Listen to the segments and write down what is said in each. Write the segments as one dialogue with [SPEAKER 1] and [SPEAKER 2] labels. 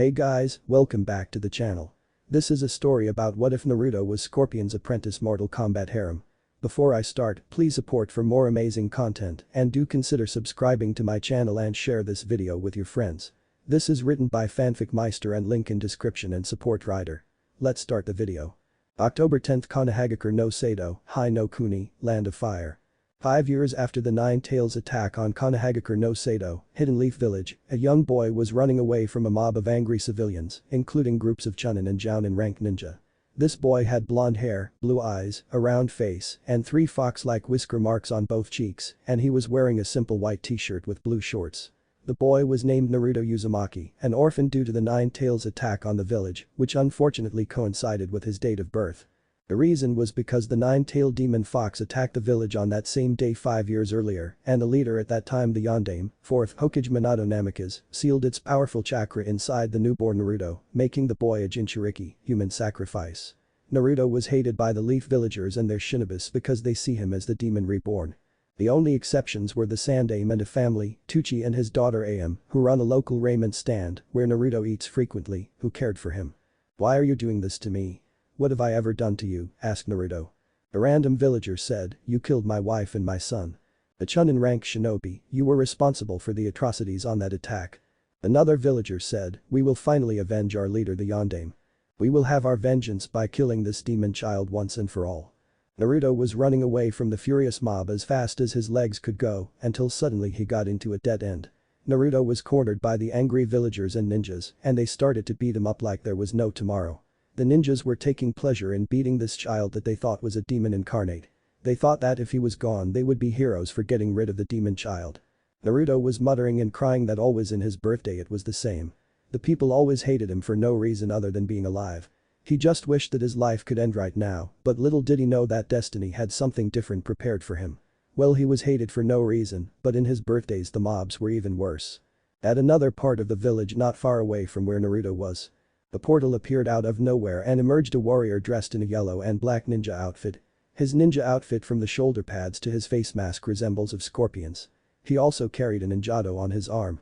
[SPEAKER 1] Hey guys, welcome back to the channel. This is a story about what if Naruto was Scorpion's apprentice Mortal Kombat harem. Before I start, please support for more amazing content and do consider subscribing to my channel and share this video with your friends. This is written by fanfic meister and link in description and support writer. Let's start the video. October 10th Konohagakure no Sado, Hai no Kuni, Land of Fire. 5 years after the Nine Tails attack on Konohagakure no Sado, Hidden Leaf Village, a young boy was running away from a mob of angry civilians, including groups of Chunin and Jounin rank ninja. This boy had blonde hair, blue eyes, a round face, and 3 fox-like whisker marks on both cheeks, and he was wearing a simple white t-shirt with blue shorts. The boy was named Naruto Uzumaki, an orphan due to the Nine Tails attack on the village, which unfortunately coincided with his date of birth. The reason was because the nine-tailed demon fox attacked the village on that same day 5 years earlier, and the leader at that time, the Yondaime, 4th Hokage Minato Namikaze, sealed its powerful chakra inside the newborn Naruto, making the boy a Jinchuriki, human sacrifice. Naruto was hated by the Leaf villagers and their shinobis because they see him as the demon reborn. The only exceptions were the Sandaime and a family, Tuchi and his daughter Aim, who run a local ramen stand where Naruto eats frequently, who cared for him. "Why are you doing this to me? What have I ever done to you?" asked Naruto. A random villager said, "You killed my wife and my son. A Chunin rank shinobi, you were responsible for the atrocities on that attack." Another villager said, "We will finally avenge our leader the Yondaime. We will have our vengeance by killing this demon child once and for all." Naruto was running away from the furious mob as fast as his legs could go until suddenly he got into a dead end. Naruto was cornered by the angry villagers and ninjas and they started to beat him up like there was no tomorrow. The ninjas were taking pleasure in beating this child that they thought was a demon incarnate. They thought that if he was gone they would be heroes for getting rid of the demon child. Naruto was muttering and crying that always in his birthday it was the same. The people always hated him for no reason other than being alive. He just wished that his life could end right now, but little did he know that destiny had something different prepared for him. Well, he was hated for no reason, but in his birthdays the mobs were even worse. At another part of the village not far away from where Naruto was, a portal appeared out of nowhere and emerged a warrior dressed in a yellow and black ninja outfit. His ninja outfit from the shoulder pads to his face mask resembles of Scorpion's. He also carried a ninjato on his arm.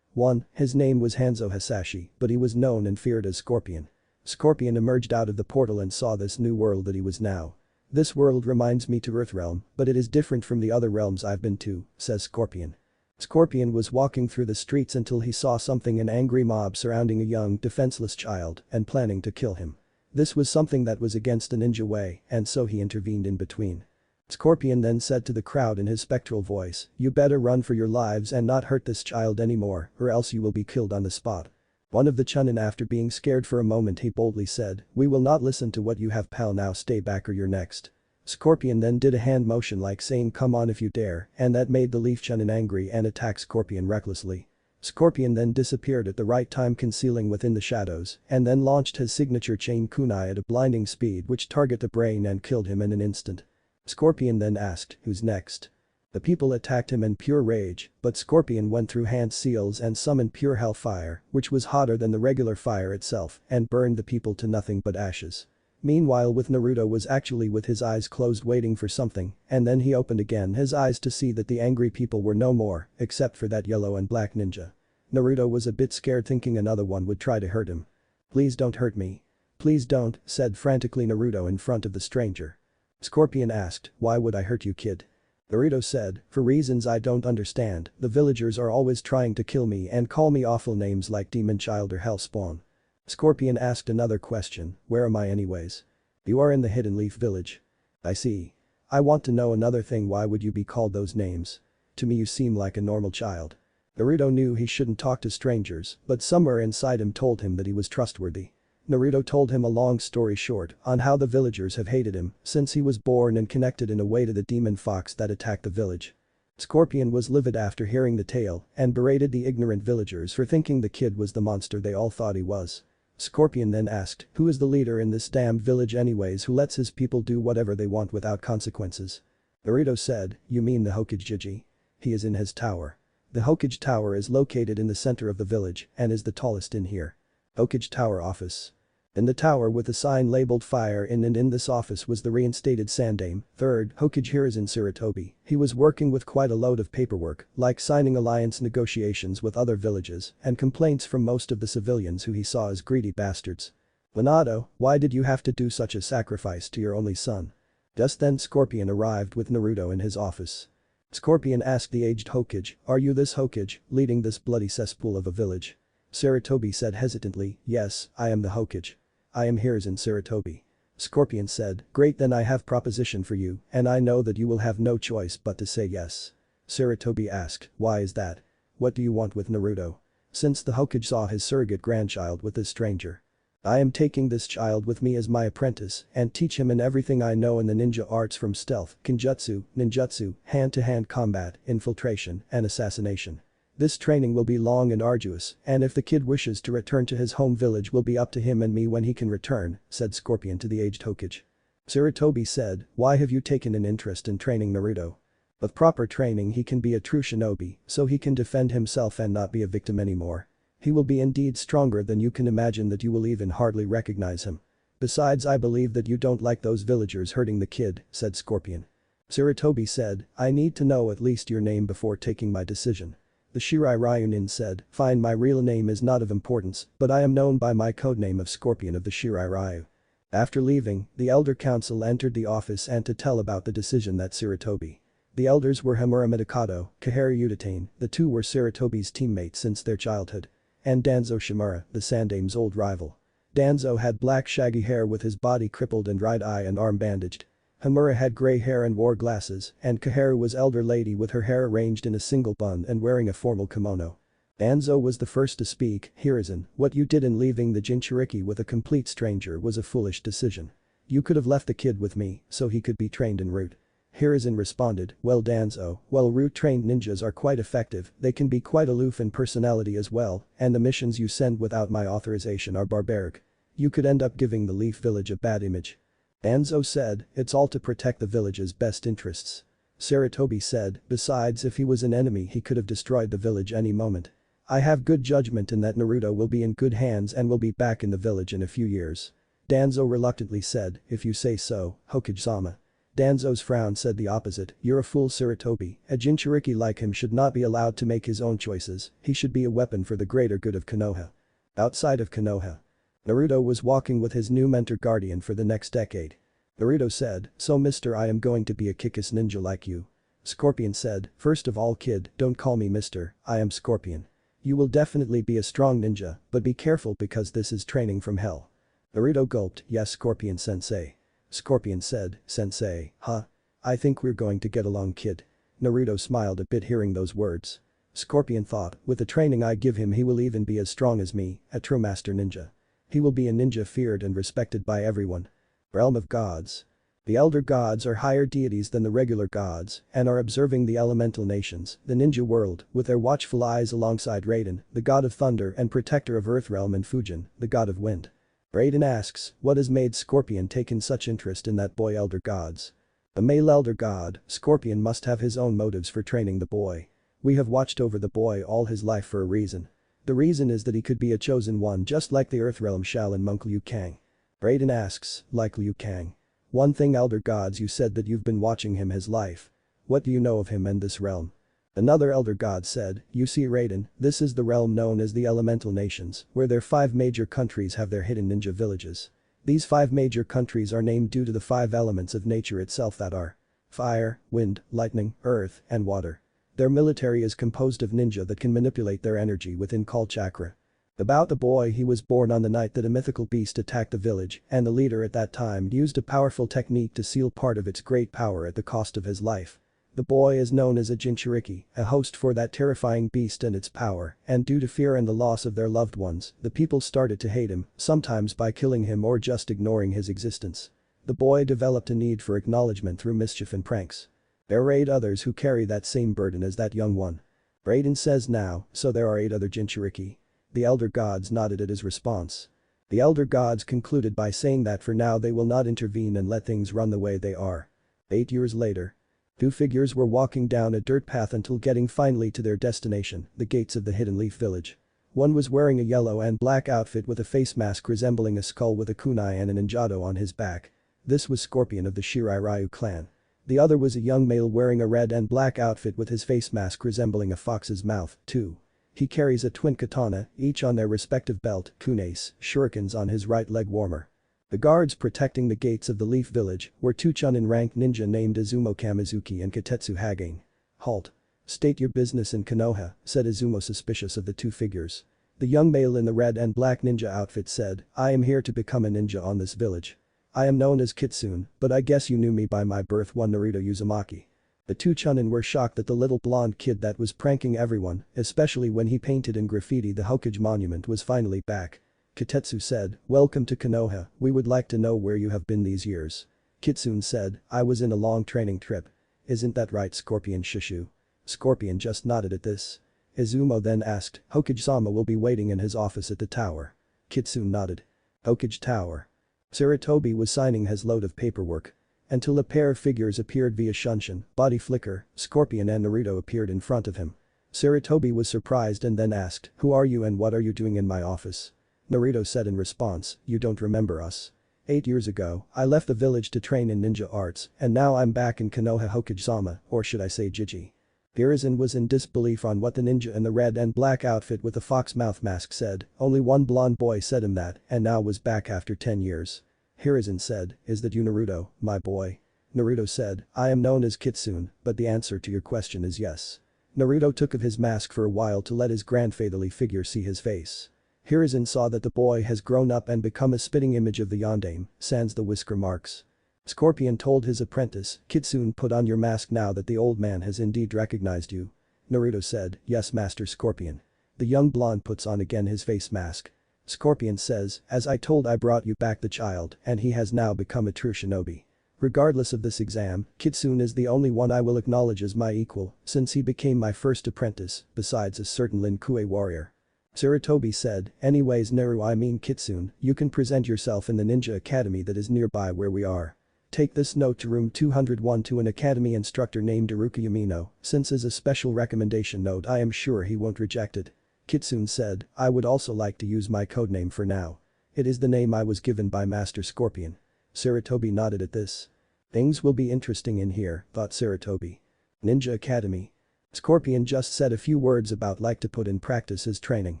[SPEAKER 1] His name was Hanzo Hasashi, but he was known and feared as Scorpion. Scorpion emerged out of the portal and saw this new world that he was now. "This world reminds me to Earthrealm, but it is different from the other realms I've been to," says Scorpion. Scorpion was walking through the streets until he saw something, an angry mob surrounding a young, defenseless child and planning to kill him. This was something that was against the ninja way and so he intervened in between. Scorpion then said to the crowd in his spectral voice, "You better run for your lives and not hurt this child anymore or else you will be killed on the spot." One of the Chunin, after being scared for a moment, he boldly said, "We will not listen to what you have, pal, now stay back or you're next." Scorpion then did a hand motion like saying "come on if you dare," and that made the Leaf Chunin angry and attacked Scorpion recklessly. Scorpion then disappeared at the right time, concealing within the shadows, and then launched his signature chain kunai at a blinding speed which targeted the brain and killed him in an instant. Scorpion then asked, "Who's next?" The people attacked him in pure rage, but Scorpion went through hand seals and summoned pure hellfire, which was hotter than the regular fire itself, and burned the people to nothing but ashes. Meanwhile, with Naruto was actually with his eyes closed waiting for something, and then he opened again his eyes to see that the angry people were no more, except for that yellow and black ninja. Naruto was a bit scared, thinking another one would try to hurt him. "Please don't hurt me. Please don't," said frantically Naruto in front of the stranger. Scorpion asked, "Why would I hurt you, kid?" Naruto said, "For reasons I don't understand, the villagers are always trying to kill me and call me awful names like Demon Child or Hellspawn." Scorpion asked another question, "Where am I anyways?" "You are in the Hidden Leaf Village." "I see. I want to know another thing, why would you be called those names? To me you seem like a normal child." Naruto knew he shouldn't talk to strangers, but somewhere inside him told him that he was trustworthy. Naruto told him a long story short on how the villagers have hated him since he was born and connected in a way to the demon fox that attacked the village. Scorpion was livid after hearing the tale and berated the ignorant villagers for thinking the kid was the monster they all thought he was. Scorpion then asked, "Who is the leader in this damned village anyways, who lets his people do whatever they want without consequences?" Naruto said, "You mean the Hokage Jiji? He is in his tower. The Hokage Tower is located in the center of the village and is the tallest in here. Hokage Tower office." In the tower with a sign labeled fire in and in this office was the reinstated Sandame, 3rd Hokage Hiruzen Sarutobi. He was working with quite a load of paperwork, like signing alliance negotiations with other villages and complaints from most of the civilians who he saw as greedy bastards. Minato, why did you have to do such a sacrifice to your only son? Just then Scorpion arrived with Naruto in his office. Scorpion asked the aged Hokage, are you this Hokage, leading this bloody cesspool of a village? Sarutobi said hesitantly, yes, I am the Hokage. I am Hiruzen Sarutobi. Scorpion said, great, then I have proposition for you and I know that you will have no choice but to say yes. Sarutobi asked, why is that? What do you want with Naruto? Since the Hokage saw his surrogate grandchild with this stranger. I am taking this child with me as my apprentice and teach him in everything I know in the ninja arts from stealth, kinjutsu, ninjutsu, hand-to-hand combat, infiltration, and assassination. This training will be long and arduous, and if the kid wishes to return to his home village will be up to him and me when he can return, said Scorpion to the aged Hokage. Sarutobi said, why have you taken an interest in training Naruto? With proper training he can be a true shinobi, so he can defend himself and not be a victim anymore. He will be indeed stronger than you can imagine that you will even hardly recognize him. Besides, I believe that you don't like those villagers hurting the kid, said Scorpion. Sarutobi said, I need to know at least your name before taking my decision. The Shirai Ryunin said, fine, my real name is not of importance, but I am known by my codename of Scorpion of the Shirai Ryu. After leaving, the Elder Council entered the office and to tell about the decision that Sarutobi. The elders were Hamura Midokado, Kaharu Utatane, the two were Sarutobi's teammates since their childhood. And Danzo Shimura, the Sandame's old rival. Danzo had black shaggy hair with his body crippled and right eye and arm bandaged. Hamura had grey hair and wore glasses, and Kaharu was elder lady with her hair arranged in a single bun and wearing a formal kimono. Danzo was the first to speak, Hiruzen, what you did in leaving the Jinchuriki with a complete stranger was a foolish decision. You could have left the kid with me, so he could be trained en route. Hiruzen responded, well Danzo, while route-trained ninjas are quite effective, they can be quite aloof in personality as well, and the missions you send without my authorization are barbaric. You could end up giving the Leaf Village a bad image. Danzo said, it's all to protect the village's best interests. Sarutobi said, besides if he was an enemy he could have destroyed the village any moment. I have good judgment in that Naruto will be in good hands and will be back in the village in a few years. Danzo reluctantly said, if you say so, Hokage-sama. Danzo's frown said the opposite, you're a fool Sarutobi, a Jinchuriki like him should not be allowed to make his own choices, he should be a weapon for the greater good of Konoha. Outside of Konoha. Naruto was walking with his new mentor guardian for the next decade. Naruto said, so mister, I am going to be a kick-ass ninja like you. Scorpion said, first of all kid, don't call me mister, I am Scorpion. You will definitely be a strong ninja, but be careful because this is training from hell. Naruto gulped, yes Scorpion sensei. Scorpion said, sensei, huh? I think we're going to get along kid. Naruto smiled a bit hearing those words. Scorpion thought, with the training I give him he will even be as strong as me, a true master ninja. He will be a ninja feared and respected by everyone. Realm of Gods. The Elder Gods are higher deities than the regular gods and are observing the elemental nations, the ninja world, with their watchful eyes alongside Raiden, the god of thunder and protector of Earthrealm, and Fujin, the god of wind. Raiden asks, what has made Scorpion taken such interest in that boy Elder Gods? The male Elder God, Scorpion must have his own motives for training the boy. We have watched over the boy all his life for a reason. The reason is that he could be a chosen one just like the Earthrealm Shaolin monk Liu Kang. Raiden asks, like Liu Kang. One thing Elder Gods, you said that you've been watching him his life. What do you know of him and this realm? Another Elder God said, you see Raiden, this is the realm known as the Elemental Nations, where their 5 major countries have their hidden ninja villages. These 5 major countries are named due to the 5 elements of nature itself that are fire, wind, lightning, earth, and water. Their military is composed of ninja that can manipulate their energy within Kal Chakra. About the boy, he was born on the night that a mythical beast attacked the village and the leader at that time used a powerful technique to seal part of its great power at the cost of his life. The boy is known as a Jinchuriki, a host for that terrifying beast and its power, and due to fear and the loss of their loved ones, the people started to hate him, sometimes by killing him or just ignoring his existence. The boy developed a need for acknowledgement through mischief and pranks. There are 8 others who carry that same burden as that young one. Raiden says now, so there are 8 other Jinchuriki. The Elder Gods nodded at his response. The Elder Gods concluded by saying that for now they will not intervene and let things run the way they are. 8 years later. 2 figures were walking down a dirt path until getting finally to their destination, the gates of the Hidden Leaf Village. One was wearing a yellow and black outfit with a face mask resembling a skull with a kunai and an ninjato on his back. This was Scorpion of the Shirai Ryu clan. The other was a young male wearing a red and black outfit with his face mask resembling a fox's mouth, too. He carries a twin katana, each on their respective belt, kunace, shurikens on his right leg warmer. The guards protecting the gates of the Leaf Village were two Chunin-ranked ninja named Izumo Kamizuki and Katetsu Hagane. Halt. State your business in Konoha, said Izumo, suspicious of the two figures. The young male in the red and black ninja outfit said, I am here to become a ninja on this village. I am known as Kitsune, but I guess you knew me by my birth, one Naruto Uzumaki. The two Chunin were shocked that the little blonde kid that was pranking everyone, especially when he painted in graffiti the Hokage monument, was finally back. Katetsu said, welcome to Konoha, we would like to know where you have been these years. Kitsune said, I was in a long training trip. Isn't that right, Scorpion Shishu? Scorpion just nodded at this. Izumo then asked, Hokage-sama will be waiting in his office at the tower. Kitsune nodded. Hokage Tower. Sarutobi was signing his load of paperwork. Until a pair of figures appeared via Shunshin, body flicker, Scorpion and Naruto appeared in front of him. Sarutobi was surprised and then asked, who are you and what are you doing in my office? Naruto said in response, you don't remember us. 8 years ago, I left the village to train in ninja arts and now I'm back in Konoha Hokage-sama, or should I say Jiji. Hiruzen was in disbelief on what the ninja in the red and black outfit with the fox mouth mask said. Only one blonde boy said him that and now was back after 10 years. Hiruzen said, is that you Naruto, my boy? Naruto said, I am known as Kitsune, but the answer to your question is yes. Naruto took off his mask for a while to let his grandfatherly figure see his face. Hiruzen saw that the boy has grown up and become a spitting image of the yondaime, sans the whisker marks. Scorpion told his apprentice, Kitsune, put on your mask now that the old man has indeed recognized you. Naruto said, yes Master Scorpion. The young blonde puts on again his face mask. Scorpion says, as I told, I brought you back the child and he has now become a true shinobi. Regardless of this exam, Kitsune is the only one I will acknowledge as my equal since he became my first apprentice, besides a certain Lin Kuei warrior. Sarutobi said, anyways Kitsune, you can present yourself in the ninja academy that is nearby where we are. Take this note to room 201 to an academy instructor named Iruka Yamino, since as a special recommendation note I am sure he won't reject it. Kitsune said, I would also like to use my codename for now. It is the name I was given by Master Scorpion. Sarutobi nodded at this. Things will be interesting in here, thought Sarutobi. Ninja Academy. Scorpion just said a few words about like to put in practice his training.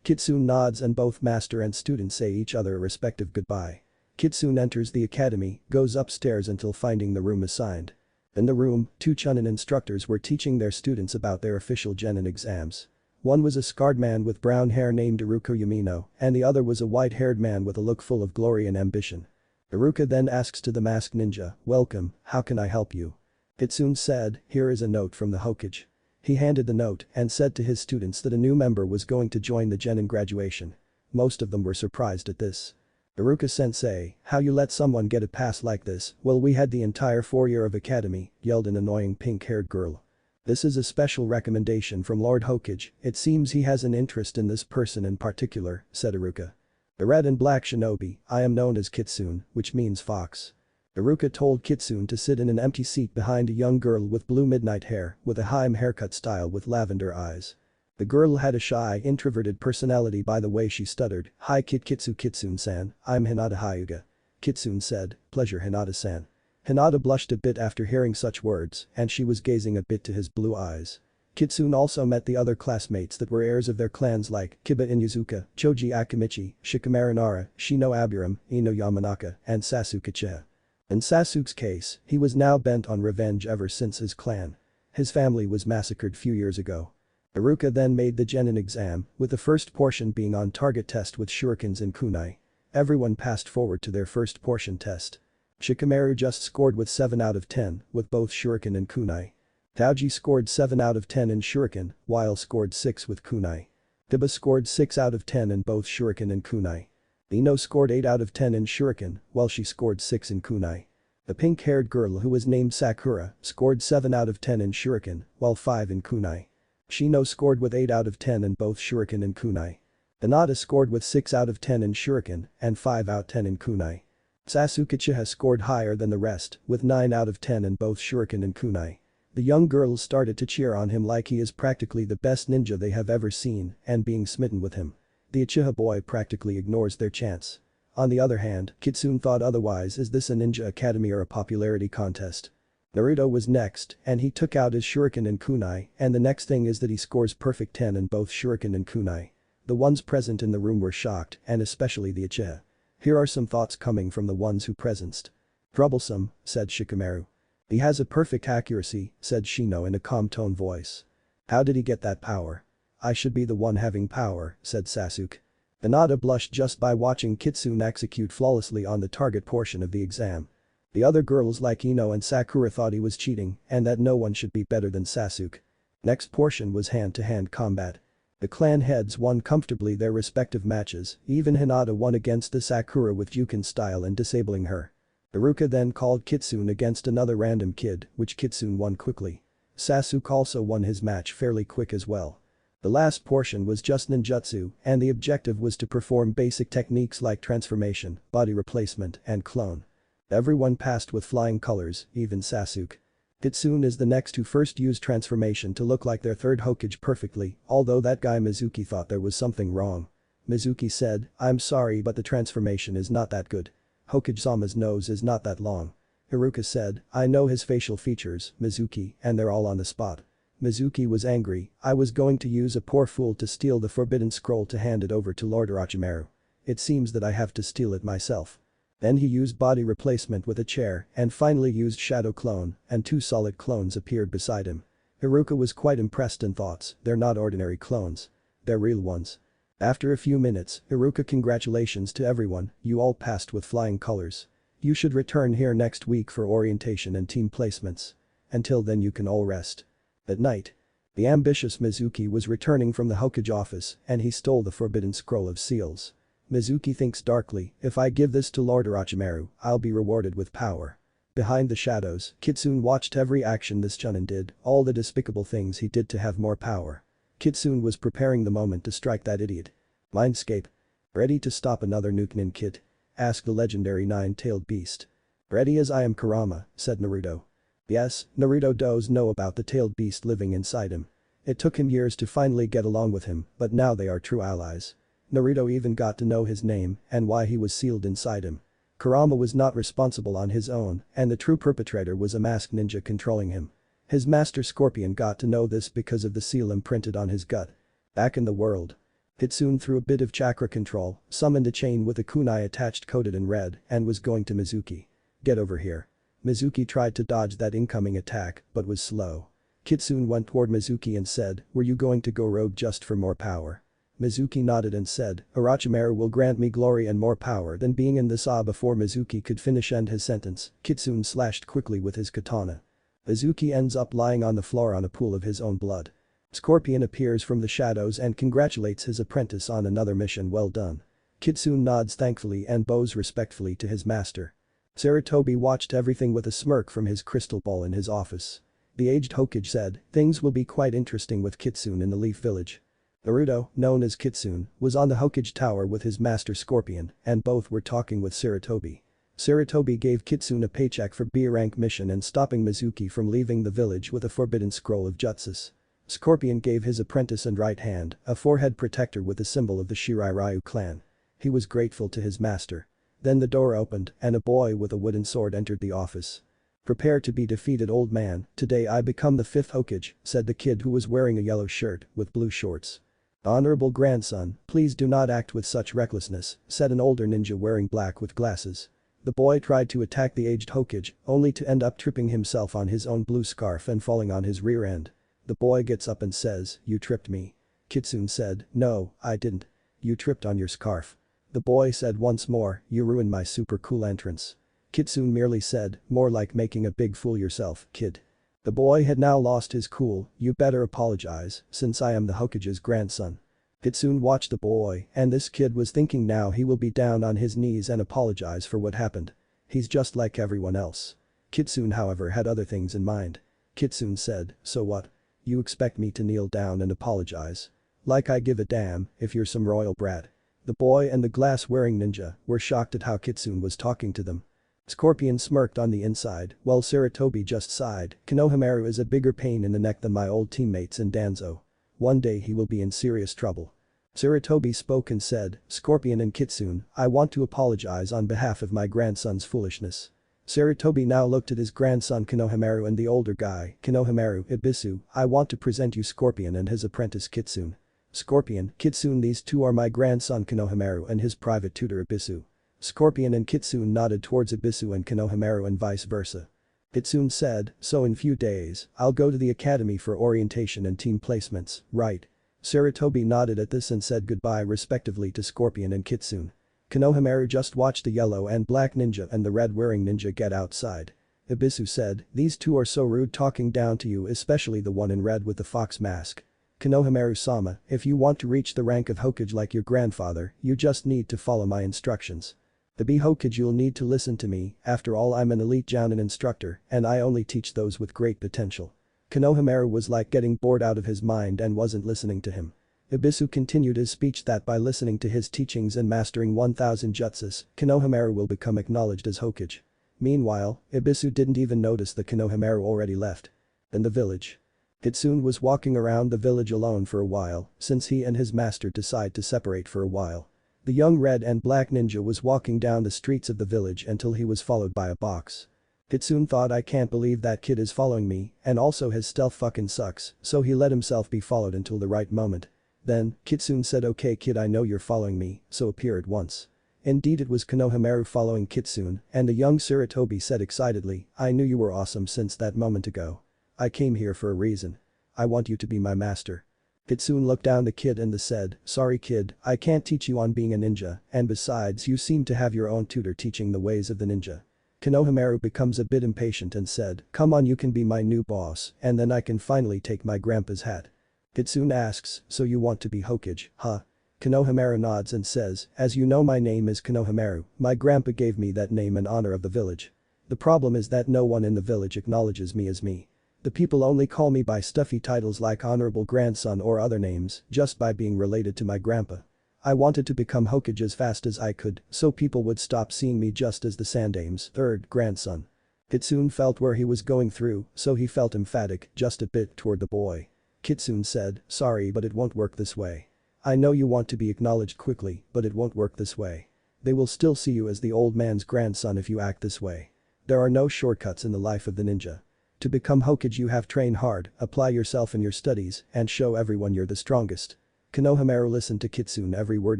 [SPEAKER 1] Kitsune nods and both master and student say each other a respective goodbye. Kitsune enters the academy, goes upstairs until finding the room assigned. In the room, two Chunin instructors were teaching their students about their official genin exams. One was a scarred man with brown hair named Iruka Yamino, and the other was a white-haired man with a look full of glory and ambition. Iruka then asks to the masked ninja, welcome, how can I help you? Kitsune said, here is a note from the Hokage. He handed the note and said to his students that a new member was going to join the genin graduation. Most of them were surprised at this. Iruka-sensei, how you let someone get a pass like this? Well, we had the entire 4 year of academy, yelled an annoying pink-haired girl. This is a special recommendation from Lord Hokage, it seems he has an interest in this person in particular, said Iruka. The red and black shinobi, I am known as Kitsune, which means fox. Iruka told Kitsune to sit in an empty seat behind a young girl with blue midnight hair with a harem haircut style with lavender eyes. The girl had a shy, introverted personality by the way she stuttered, hi Kitsune-san, I'm Hinata Hyuga. Kitsune said, pleasure Hinata-san. Hinata blushed a bit after hearing such words and she was gazing a bit to his blue eyes. Kitsune also met the other classmates that were heirs of their clans like Kiba Inuzuka, Choji Akimichi, Shikamaru Nara, Shino Aburam, Ino Yamanaka, and Sasuke Chiha. In Sasuke's case, he was now bent on revenge ever since his clan. His family was massacred few years ago. Iruka then made the genin exam, with the first portion being on target test with shurikens and kunai. Everyone passed forward to their first portion test. Shikamaru just scored with 7 out of 10 with both shuriken and kunai. Taoji scored 7 out of 10 in shuriken, while scored 6 with kunai. Kiba scored 6 out of 10 in both shuriken and kunai. Ino scored 8 out of 10 in shuriken, while she scored 6 in kunai. The pink-haired girl who was named Sakura scored 7 out of 10 in shuriken, while 5 in kunai. Shino scored with 8 out of 10 in both shuriken and kunai. Hinata scored with 6 out of 10 in shuriken and 5 out of 10 in kunai. Sasuke Chiha scored higher than the rest with 9 out of 10 in both shuriken and kunai. The young girls started to cheer on him like he is practically the best ninja they have ever seen and being smitten with him. The Uchiha boy practically ignores their chants. On the other hand, Kitsune thought otherwise. Is this a ninja academy or a popularity contest? Naruto was next, and he took out his shuriken and kunai, and the next thing is that he scores perfect 10 in both shuriken and kunai. The ones present in the room were shocked, and especially the Uchiha. Here are some thoughts coming from the ones who presenced. Troublesome, said Shikamaru. He has a perfect accuracy, said Shino in a calm tone voice. How did he get that power? I should be the one having power, said Sasuke. Hinata blushed just by watching Kitsune execute flawlessly on the target portion of the exam. The other girls like Ino and Sakura thought he was cheating and that no one should be better than Sasuke. Next portion was hand-to-hand combat. The clan heads won comfortably their respective matches, even Hinata won against the Sakura with Juken style and disabling her. Iruka then called Kitsune against another random kid, which Kitsune won quickly. Sasuke also won his match fairly quick as well. The last portion was just ninjutsu, and the objective was to perform basic techniques like transformation, body replacement, and clone. Everyone passed with flying colors, even Sasuke. Kitsune is the next who first used transformation to look like their third Hokage perfectly, although that guy Mizuki thought there was something wrong. Mizuki said, I'm sorry but the transformation is not that good. Hokage-sama's nose is not that long. Iruka said, I know his facial features, Mizuki, and they're all on the spot. Mizuki was angry, I was going to use a poor fool to steal the forbidden scroll to hand it over to Lord Orochimaru. It seems that I have to steal it myself. Then he used body replacement with a chair and finally used shadow clone, and 2 solid clones appeared beside him. Iruka was quite impressed and thought, they're not ordinary clones. They're real ones. After a few minutes, Iruka congratulations to everyone, you all passed with flying colors. You should return here next week for orientation and team placements. Until then you can all rest. At night. The ambitious Mizuki was returning from the Hokage office and he stole the forbidden scroll of seals. Mizuki thinks darkly, if I give this to Lord Orochimaru, I'll be rewarded with power. Behind the shadows, Kitsune watched every action this Chunin did, all the despicable things he did to have more power. Kitsune was preparing the moment to strike that idiot. Mindscape. Ready to stop another Nukenin kid? Asked the legendary 9-tailed beast. Ready as I am Kurama, said Naruto. Yes, Naruto does know about the tailed beast living inside him. It took him years to finally get along with him, but now they are true allies. Naruto even got to know his name and why he was sealed inside him. Kurama was not responsible on his own, and the true perpetrator was a masked ninja controlling him. His master Scorpion got to know this because of the seal imprinted on his gut. Back in the world. Kitsune through a bit of chakra control, summoned a chain with a kunai attached coated in red and was going to Mizuki. Get over here. Mizuki tried to dodge that incoming attack, but was slow. Kitsune went toward Mizuki and said, were you going to go rogue just for more power? Mizuki nodded and said, Orochimaru will grant me glory and more power than being in this before Mizuki could end his sentence, Kitsune slashed quickly with his katana. Mizuki ends up lying on the floor on a pool of his own blood. Scorpion appears from the shadows and congratulates his apprentice on another mission well done. Kitsune nods thankfully and bows respectfully to his master. Sarutobi watched everything with a smirk from his crystal ball in his office. The aged Hokage said, things will be quite interesting with Kitsune in the Leaf Village. Naruto, known as Kitsune, was on the Hokage tower with his master Scorpion and both were talking with Sarutobi. Sarutobi gave Kitsune a paycheck for B-rank mission and stopping Mizuki from leaving the village with a forbidden scroll of jutsus. Scorpion gave his apprentice and right hand a forehead protector with the symbol of the Shirai Ryu clan. He was grateful to his master. Then the door opened and a boy with a wooden sword entered the office. Prepare to be defeated old man, today I become the 5th Hokage, said the kid who was wearing a yellow shirt with blue shorts. Honorable grandson, please do not act with such recklessness, said an older ninja wearing black with glasses. The boy tried to attack the aged Hokage, only to end up tripping himself on his own blue scarf and falling on his rear end. The boy gets up and says, you tripped me. Kitsune said, no, I didn't. You tripped on your scarf. The boy said once more, you ruined my super cool entrance. Kitsune merely said, more like making a big fool yourself, kid. The boy had now lost his cool, you better apologize, since I am the Hokage's grandson. Kitsune watched the boy and this kid was thinking now he will be down on his knees and apologize for what happened. He's just like everyone else. Kitsune however had other things in mind. Kitsune said, so what? You expect me to kneel down and apologize? Like I give a damn if you're some royal brat. The boy and the glass-wearing ninja were shocked at how Kitsune was talking to them. Scorpion smirked on the inside, while Sarutobi just sighed. Konohamaru is a bigger pain in the neck than my old teammates in Danzo. One day he will be in serious trouble. Sarutobi spoke and said, Scorpion and Kitsune, I want to apologize on behalf of my grandson's foolishness. Sarutobi now looked at his grandson Konohamaru and the older guy, Konohamaru, Ibisu, I want to present you Scorpion and his apprentice Kitsune. Scorpion, Kitsune, these two are my grandson Konohamaru and his private tutor Ibisu. Scorpion and Kitsune nodded towards Ibisu and Konohamaru and vice versa. Kitsune said, so in few days, I'll go to the academy for orientation and team placements, right? Sarutobi nodded at this and said goodbye respectively to Scorpion and Kitsune. Konohamaru just watched the yellow and black ninja and the red wearing ninja get outside. Ibisu said, these two are so rude talking down to you, especially the one in red with the fox mask. Konohamaru-sama, if you want to reach the rank of Hokage like your grandfather, you just need to follow my instructions. To be Hokage you'll need to listen to me, after all I'm an elite Jounin instructor and I only teach those with great potential. Konohamaru was like getting bored out of his mind and wasn't listening to him. Ibisu continued his speech that by listening to his teachings and mastering 1000 jutsus, Konohamaru will become acknowledged as Hokage. Meanwhile, Ibisu didn't even notice that Konohamaru already left. In the village. Kitsune was walking around the village alone for a while, since he and his master decide to separate for a while. The young red and black ninja was walking down the streets of the village until he was followed by a box. Kitsune thought I can't believe that kid is following me and also his stealth fucking sucks, so he let himself be followed until the right moment. Then, Kitsune said okay kid I know you're following me, so appear at once. Indeed it was Konohamaru following Kitsune and the young Sarutobi said excitedly, I knew you were awesome since that moment ago. I came here for a reason. I want you to be my master. Kitsune looked down the kid and said, sorry kid, I can't teach you on being a ninja and besides you seem to have your own tutor teaching the ways of the ninja. Konohamaru becomes a bit impatient and said, come on you can be my new boss and then I can finally take my grandpa's hat. Kitsune asks, so you want to be Hokage, huh? Konohamaru nods and says, as you know my name is Konohamaru, my grandpa gave me that name in honor of the village. The problem is that no one in the village acknowledges me as me. The people only call me by stuffy titles like honorable grandson or other names just by being related to my grandpa. I wanted to become Hokage as fast as I could so people would stop seeing me just as the Sandame's third grandson. Kitsune felt where he was going through so he felt emphatic just a bit toward the boy. Kitsune said, sorry but it won't work this way. I know you want to be acknowledged quickly but it won't work this way. They will still see you as the old man's grandson if you act this way. There are no shortcuts in the life of the ninja. To become Hokage you have train hard, apply yourself in your studies, and show everyone you're the strongest. Konohamaru listened to Kitsune every word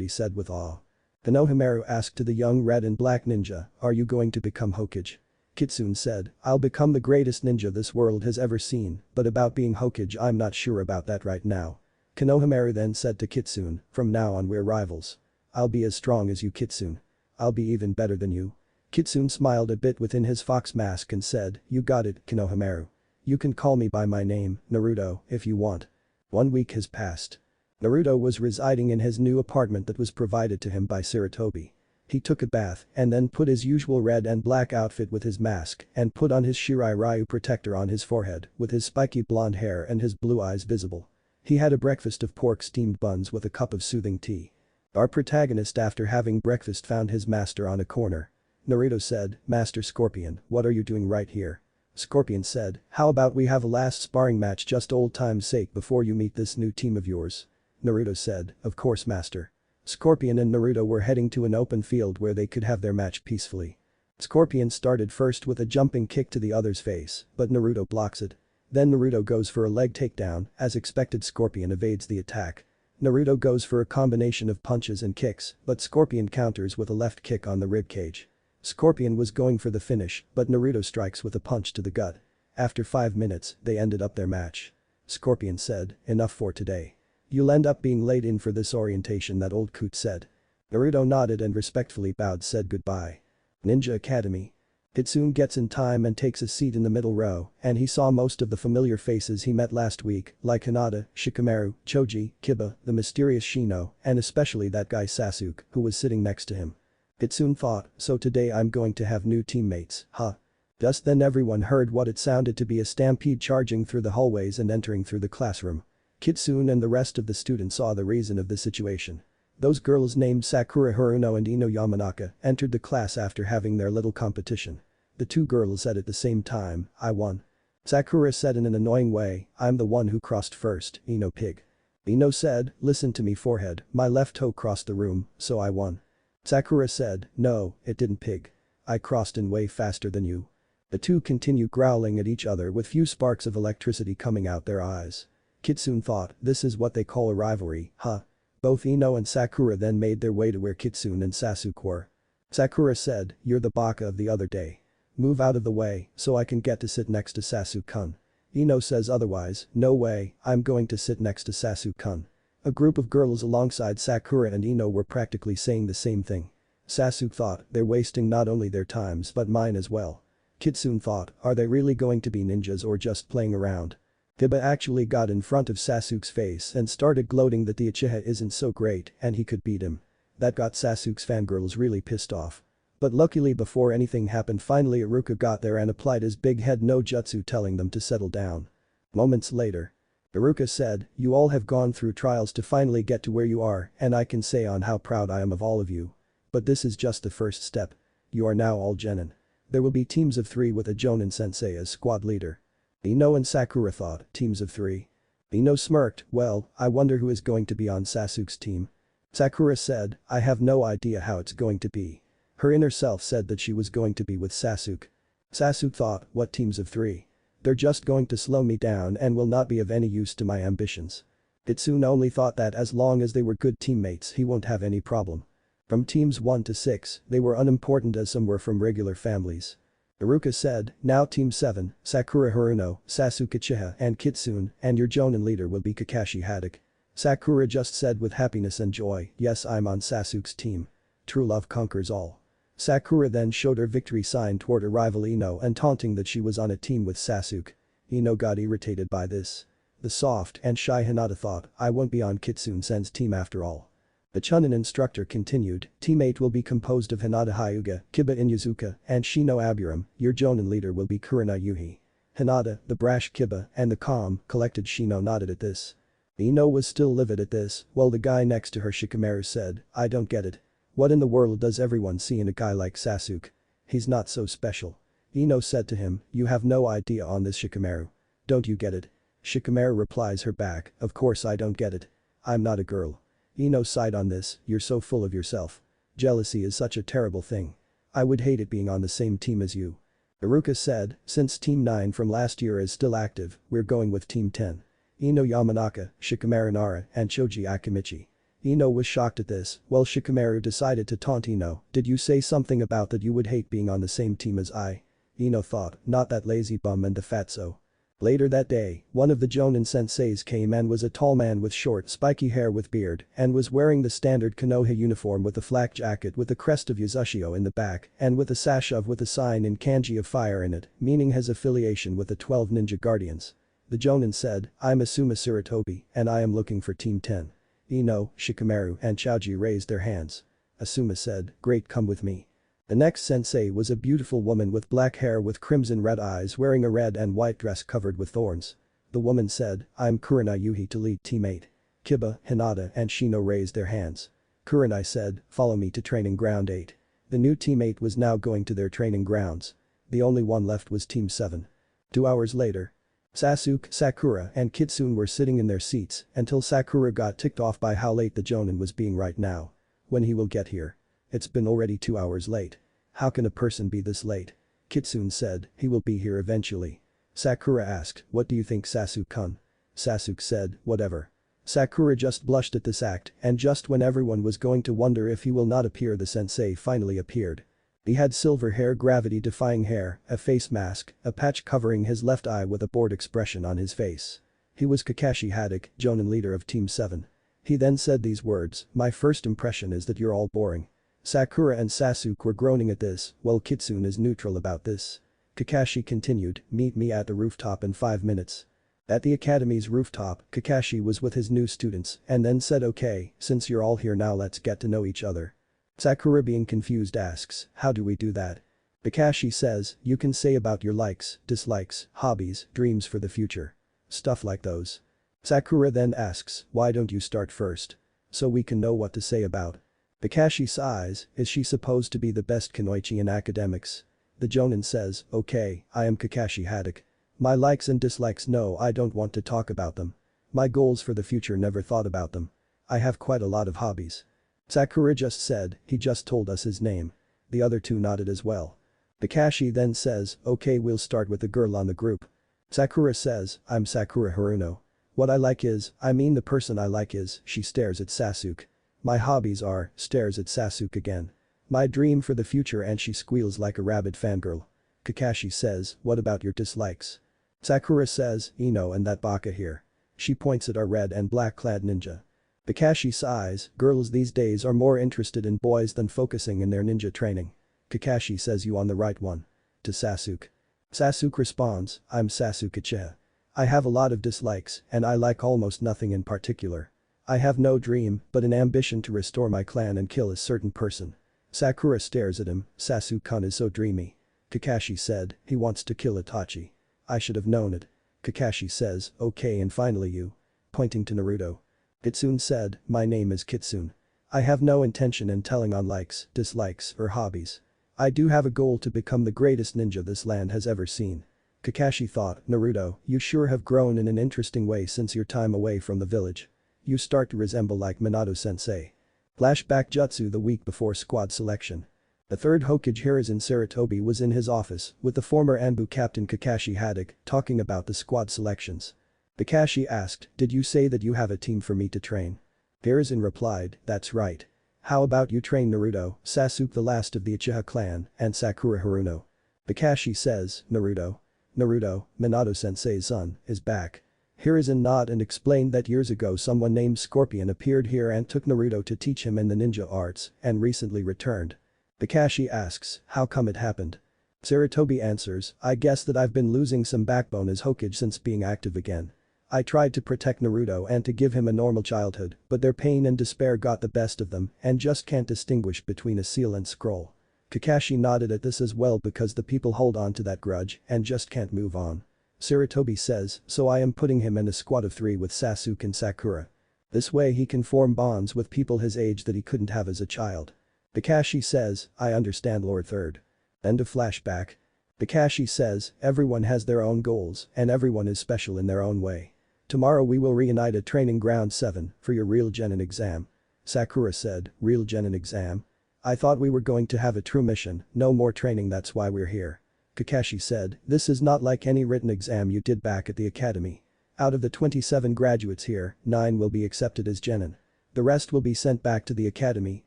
[SPEAKER 1] he said with awe. Konohamaru asked to the young red and black ninja, are you going to become Hokage? Kitsune said, I'll become the greatest ninja this world has ever seen, but about being Hokage I'm not sure about that right now. Konohamaru then said to Kitsune, from now on we're rivals. I'll be as strong as you Kitsune. I'll be even better than you. Kitsune smiled a bit within his fox mask and said, you got it, Konohamaru. You can call me by my name, Naruto, if you want. 1 week has passed. Naruto was residing in his new apartment that was provided to him by Sarutobi. He took a bath and then put his usual red and black outfit with his mask and put on his Shirai Ryu protector on his forehead with his spiky blonde hair and his blue eyes visible. He had a breakfast of pork steamed buns with a cup of soothing tea. Our protagonist after having breakfast found his master on a corner. Naruto said, Master Scorpion, what are you doing right here? Scorpion said, how about we have a last sparring match just old time's sake before you meet this new team of yours? Naruto said, of course master. Scorpion and Naruto were heading to an open field where they could have their match peacefully. Scorpion started first with a jumping kick to the other's face, but Naruto blocks it. Then Naruto goes for a leg takedown, as expected Scorpion evades the attack. Naruto goes for a combination of punches and kicks, but Scorpion counters with a left kick on the ribcage. Scorpion was going for the finish, but Naruto strikes with a punch to the gut. After 5 minutes, they ended up their match. Scorpion said, enough for today. You'll end up being late in for this orientation that old coot said. Naruto nodded and respectfully bowed said goodbye. Ninja Academy. Kitsune gets in time and takes a seat in the middle row and he saw most of the familiar faces he met last week like Hinata, Shikamaru, Choji, Kiba, the mysterious Shino, and especially that guy Sasuke who was sitting next to him. Kitsune thought, so today I'm going to have new teammates, huh? Just then everyone heard what it sounded to be a stampede charging through the hallways and entering through the classroom. Kitsune and the rest of the students saw the reason of the situation. Those girls named Sakura Haruno and Ino Yamanaka entered the class after having their little competition. The two girls said at the same time, I won. Sakura said in an annoying way, I'm the one who crossed first, Ino pig. Ino said, listen to me forehead, my left toe crossed the room, so I won. Sakura said, no, it didn't pig. I crossed in way faster than you. The two continued growling at each other with few sparks of electricity coming out their eyes. Kitsune thought, this is what they call a rivalry, huh? Both Ino and Sakura then made their way to where Kitsune and Sasuke were. Sakura said, you're the baka of the other day. Move out of the way, so I can get to sit next to Sasuke-kun. Ino says otherwise, no way, I'm going to sit next to Sasuke-kun. A group of girls alongside Sakura and Ino were practically saying the same thing. Sasuke thought, they're wasting not only their times but mine as well. Kitsune thought, are they really going to be ninjas or just playing around? Hiba actually got in front of Sasuke's face and started gloating that the Uchiha isn't so great and he could beat him. That got Sasuke's fangirls really pissed off. But luckily before anything happened finally Iruka got there and applied his big head no jutsu telling them to settle down. Moments later. Iruka said, you all have gone through trials to finally get to where you are and I can say on how proud I am of all of you. But this is just the first step. You are now all genin. There will be teams of 3 with a Jonin sensei as squad leader. Ino and Sakura thought, teams of 3. Ino smirked, well, I wonder who is going to be on Sasuke's team. Sakura said, I have no idea how it's going to be. Her inner self said that she was going to be with Sasuke. Sasuke thought, what teams of 3? They're just going to slow me down and will not be of any use to my ambitions. Kitsune only thought that as long as they were good teammates he won't have any problem. From teams 1 to 6, they were unimportant as some were from regular families. Iruka said, now team 7, Sakura Haruno, Sasuke Uchiha and Kitsune, and your Jonin leader will be Kakashi Haddock. Sakura just said with happiness and joy, yes I'm on Sasuke's team. True love conquers all. Sakura then showed her victory sign toward her rival Ino and taunting that she was on a team with Sasuke. Ino got irritated by this. The soft and shy Hinata thought, I won't be on Kitsune-sen's team after all. The Chunin instructor continued, Team 8 will be composed of Hinata Hyuga, Kiba Inuzuka, and Shino Aburam, your Jonin leader will be Kurina Yuhi. Hinata, the brash Kiba, and the calm, collected Shino nodded at this. Ino was still livid at this, while the guy next to her Shikamaru said, I don't get it. What in the world does everyone see in a guy like Sasuke? He's not so special. Ino said to him, you have no idea on this Shikamaru. Don't you get it? Shikamaru replies her back, of course I don't get it. I'm not a girl. Ino sighed on this, you're so full of yourself. Jealousy is such a terrible thing. I would hate it being on the same team as you. Iruka said, since team 9 from last year is still active, we're going with team 10. Ino Yamanaka, Shikamaru Nara, and Choji Akimichi. Ino was shocked at this, while Shikamaru decided to taunt Ino, did you say something about that you would hate being on the same team as I? Ino thought, not that lazy bum and the fatso. Later that day, one of the Jonin senseis came and was a tall man with short spiky hair with beard and was wearing the standard Konoha uniform with a flak jacket with the crest of Yuzashio in the back and with a sash with a sign in kanji of fire in it, meaning his affiliation with the 12 ninja guardians. The Jonin said, I'm Asuma Sarutobi and I am looking for team 10. Ino, Shikamaru and Choji raised their hands. Asuma said, great come with me. The next sensei was a beautiful woman with black hair with crimson red eyes wearing a red and white dress covered with thorns. The woman said, I'm Kurina Yuhi to lead team 8. Kiba, Hinata and Shino raised their hands. Kurenai said, follow me to training ground 8. The new team 8 was now going to their training grounds. The only one left was team 7. 2 hours later. Sasuke, Sakura and Kitsune were sitting in their seats until Sakura got ticked off by how late the Jonin was being right now. When he will get here. It's been already 2 hours late. How can a person be this late? Kitsune said, he will be here eventually. Sakura asked, what do you think Sasuke-kun? Sasuke said, whatever. Sakura just blushed at this act and just when everyone was going to wonder if he will not appear the sensei finally appeared. He had silver hair gravity-defying hair, a face mask, a patch covering his left eye with a bored expression on his face. He was Kakashi Haddock, Jonin leader of Team 7. He then said these words, my first impression is that you're all boring. Sakura and Sasuke were groaning at this, while Kitsune is neutral about this. Kakashi continued, meet me at the rooftop in 5 minutes. At the academy's rooftop, Kakashi was with his new students and then said okay, since you're all here now let's get to know each other. Sakura being confused asks, how do we do that? Kakashi says, you can say about your likes, dislikes, hobbies, dreams for the future. Stuff like those. Sakura then asks, why don't you start first? so we can know what to say about. Kakashi sighs, is she supposed to be the best kunoichi in academics? The Jonin says, okay, I am Kakashi Haddock. My likes and dislikes, no, I don't want to talk about them. My goals for the future, never thought about them. I have quite a lot of hobbies. Sakura just said, he just told us his name. The other two nodded as well. Kakashi then says, okay, we'll start with the girl on the group. Sakura says, I'm Sakura Haruno. What I like is, I mean the person I like is, she stares at Sasuke. My hobbies are, stares at Sasuke again. My dream for the future, and she squeals like a rabid fangirl. Kakashi says, what about your dislikes? Sakura says, Ino and that baka here. She points at our red and black clad ninja. Kakashi sighs, girls these days are more interested in boys than focusing in their ninja training. Kakashi says, you on the right one. To Sasuke. Sasuke responds, I'm Sasuke Uchiha. I have a lot of dislikes and I like almost nothing in particular. I have no dream but an ambition to restore my clan and kill a certain person. Sakura stares at him, Sasuke-kun is so dreamy. Kakashi said, he wants to kill Itachi. I should have known it. Kakashi says, okay, and finally you. Pointing to Naruto. Kitsune said, my name is Kitsune. I have no intention in telling on likes, dislikes, or hobbies. I do have a goal to become the greatest ninja this land has ever seen. Kakashi thought, Naruto, you sure have grown in an interesting way since your time away from the village. You start to resemble like Minato-sensei. Flashback jutsu the week before squad selection. The third Hokage Hiruzen Sarutobi was in his office with the former Anbu captain Kakashi Haddock talking about the squad selections. Kakashi asked, did you say that you have a team for me to train? Hiruzen replied, that's right. How about you train Naruto, Sasuke the last of the Uchiha clan, and Sakura Haruno? Kakashi says, Naruto, Minato-sensei's son, is back. Hiruzen nodded and explained that years ago someone named Scorpion appeared here and took Naruto to teach him in the ninja arts and recently returned. Kakashi asks, how come it happened? Sarutobi answers, I guess that I've been losing some backbone as Hokage since being active again. I tried to protect Naruto and to give him a normal childhood, but their pain and despair got the best of them and just can't distinguish between a seal and scroll. Kakashi nodded at this as well because the people hold on to that grudge and just can't move on. Sarutobi says, so I am putting him in a squad of 3 with Sasuke and Sakura. This way he can form bonds with people his age that he couldn't have as a child. Kakashi says, I understand Lord Third. End of flashback. Kakashi says, everyone has their own goals and everyone is special in their own way. Tomorrow we will reunite at Training Ground 7 for your real genin exam. Sakura said, real genin exam? I thought we were going to have a true mission, no more training, that's why we're here. Kakashi said, this is not like any written exam you did back at the academy. Out of the 27 graduates here, 9 will be accepted as genin. The rest will be sent back to the academy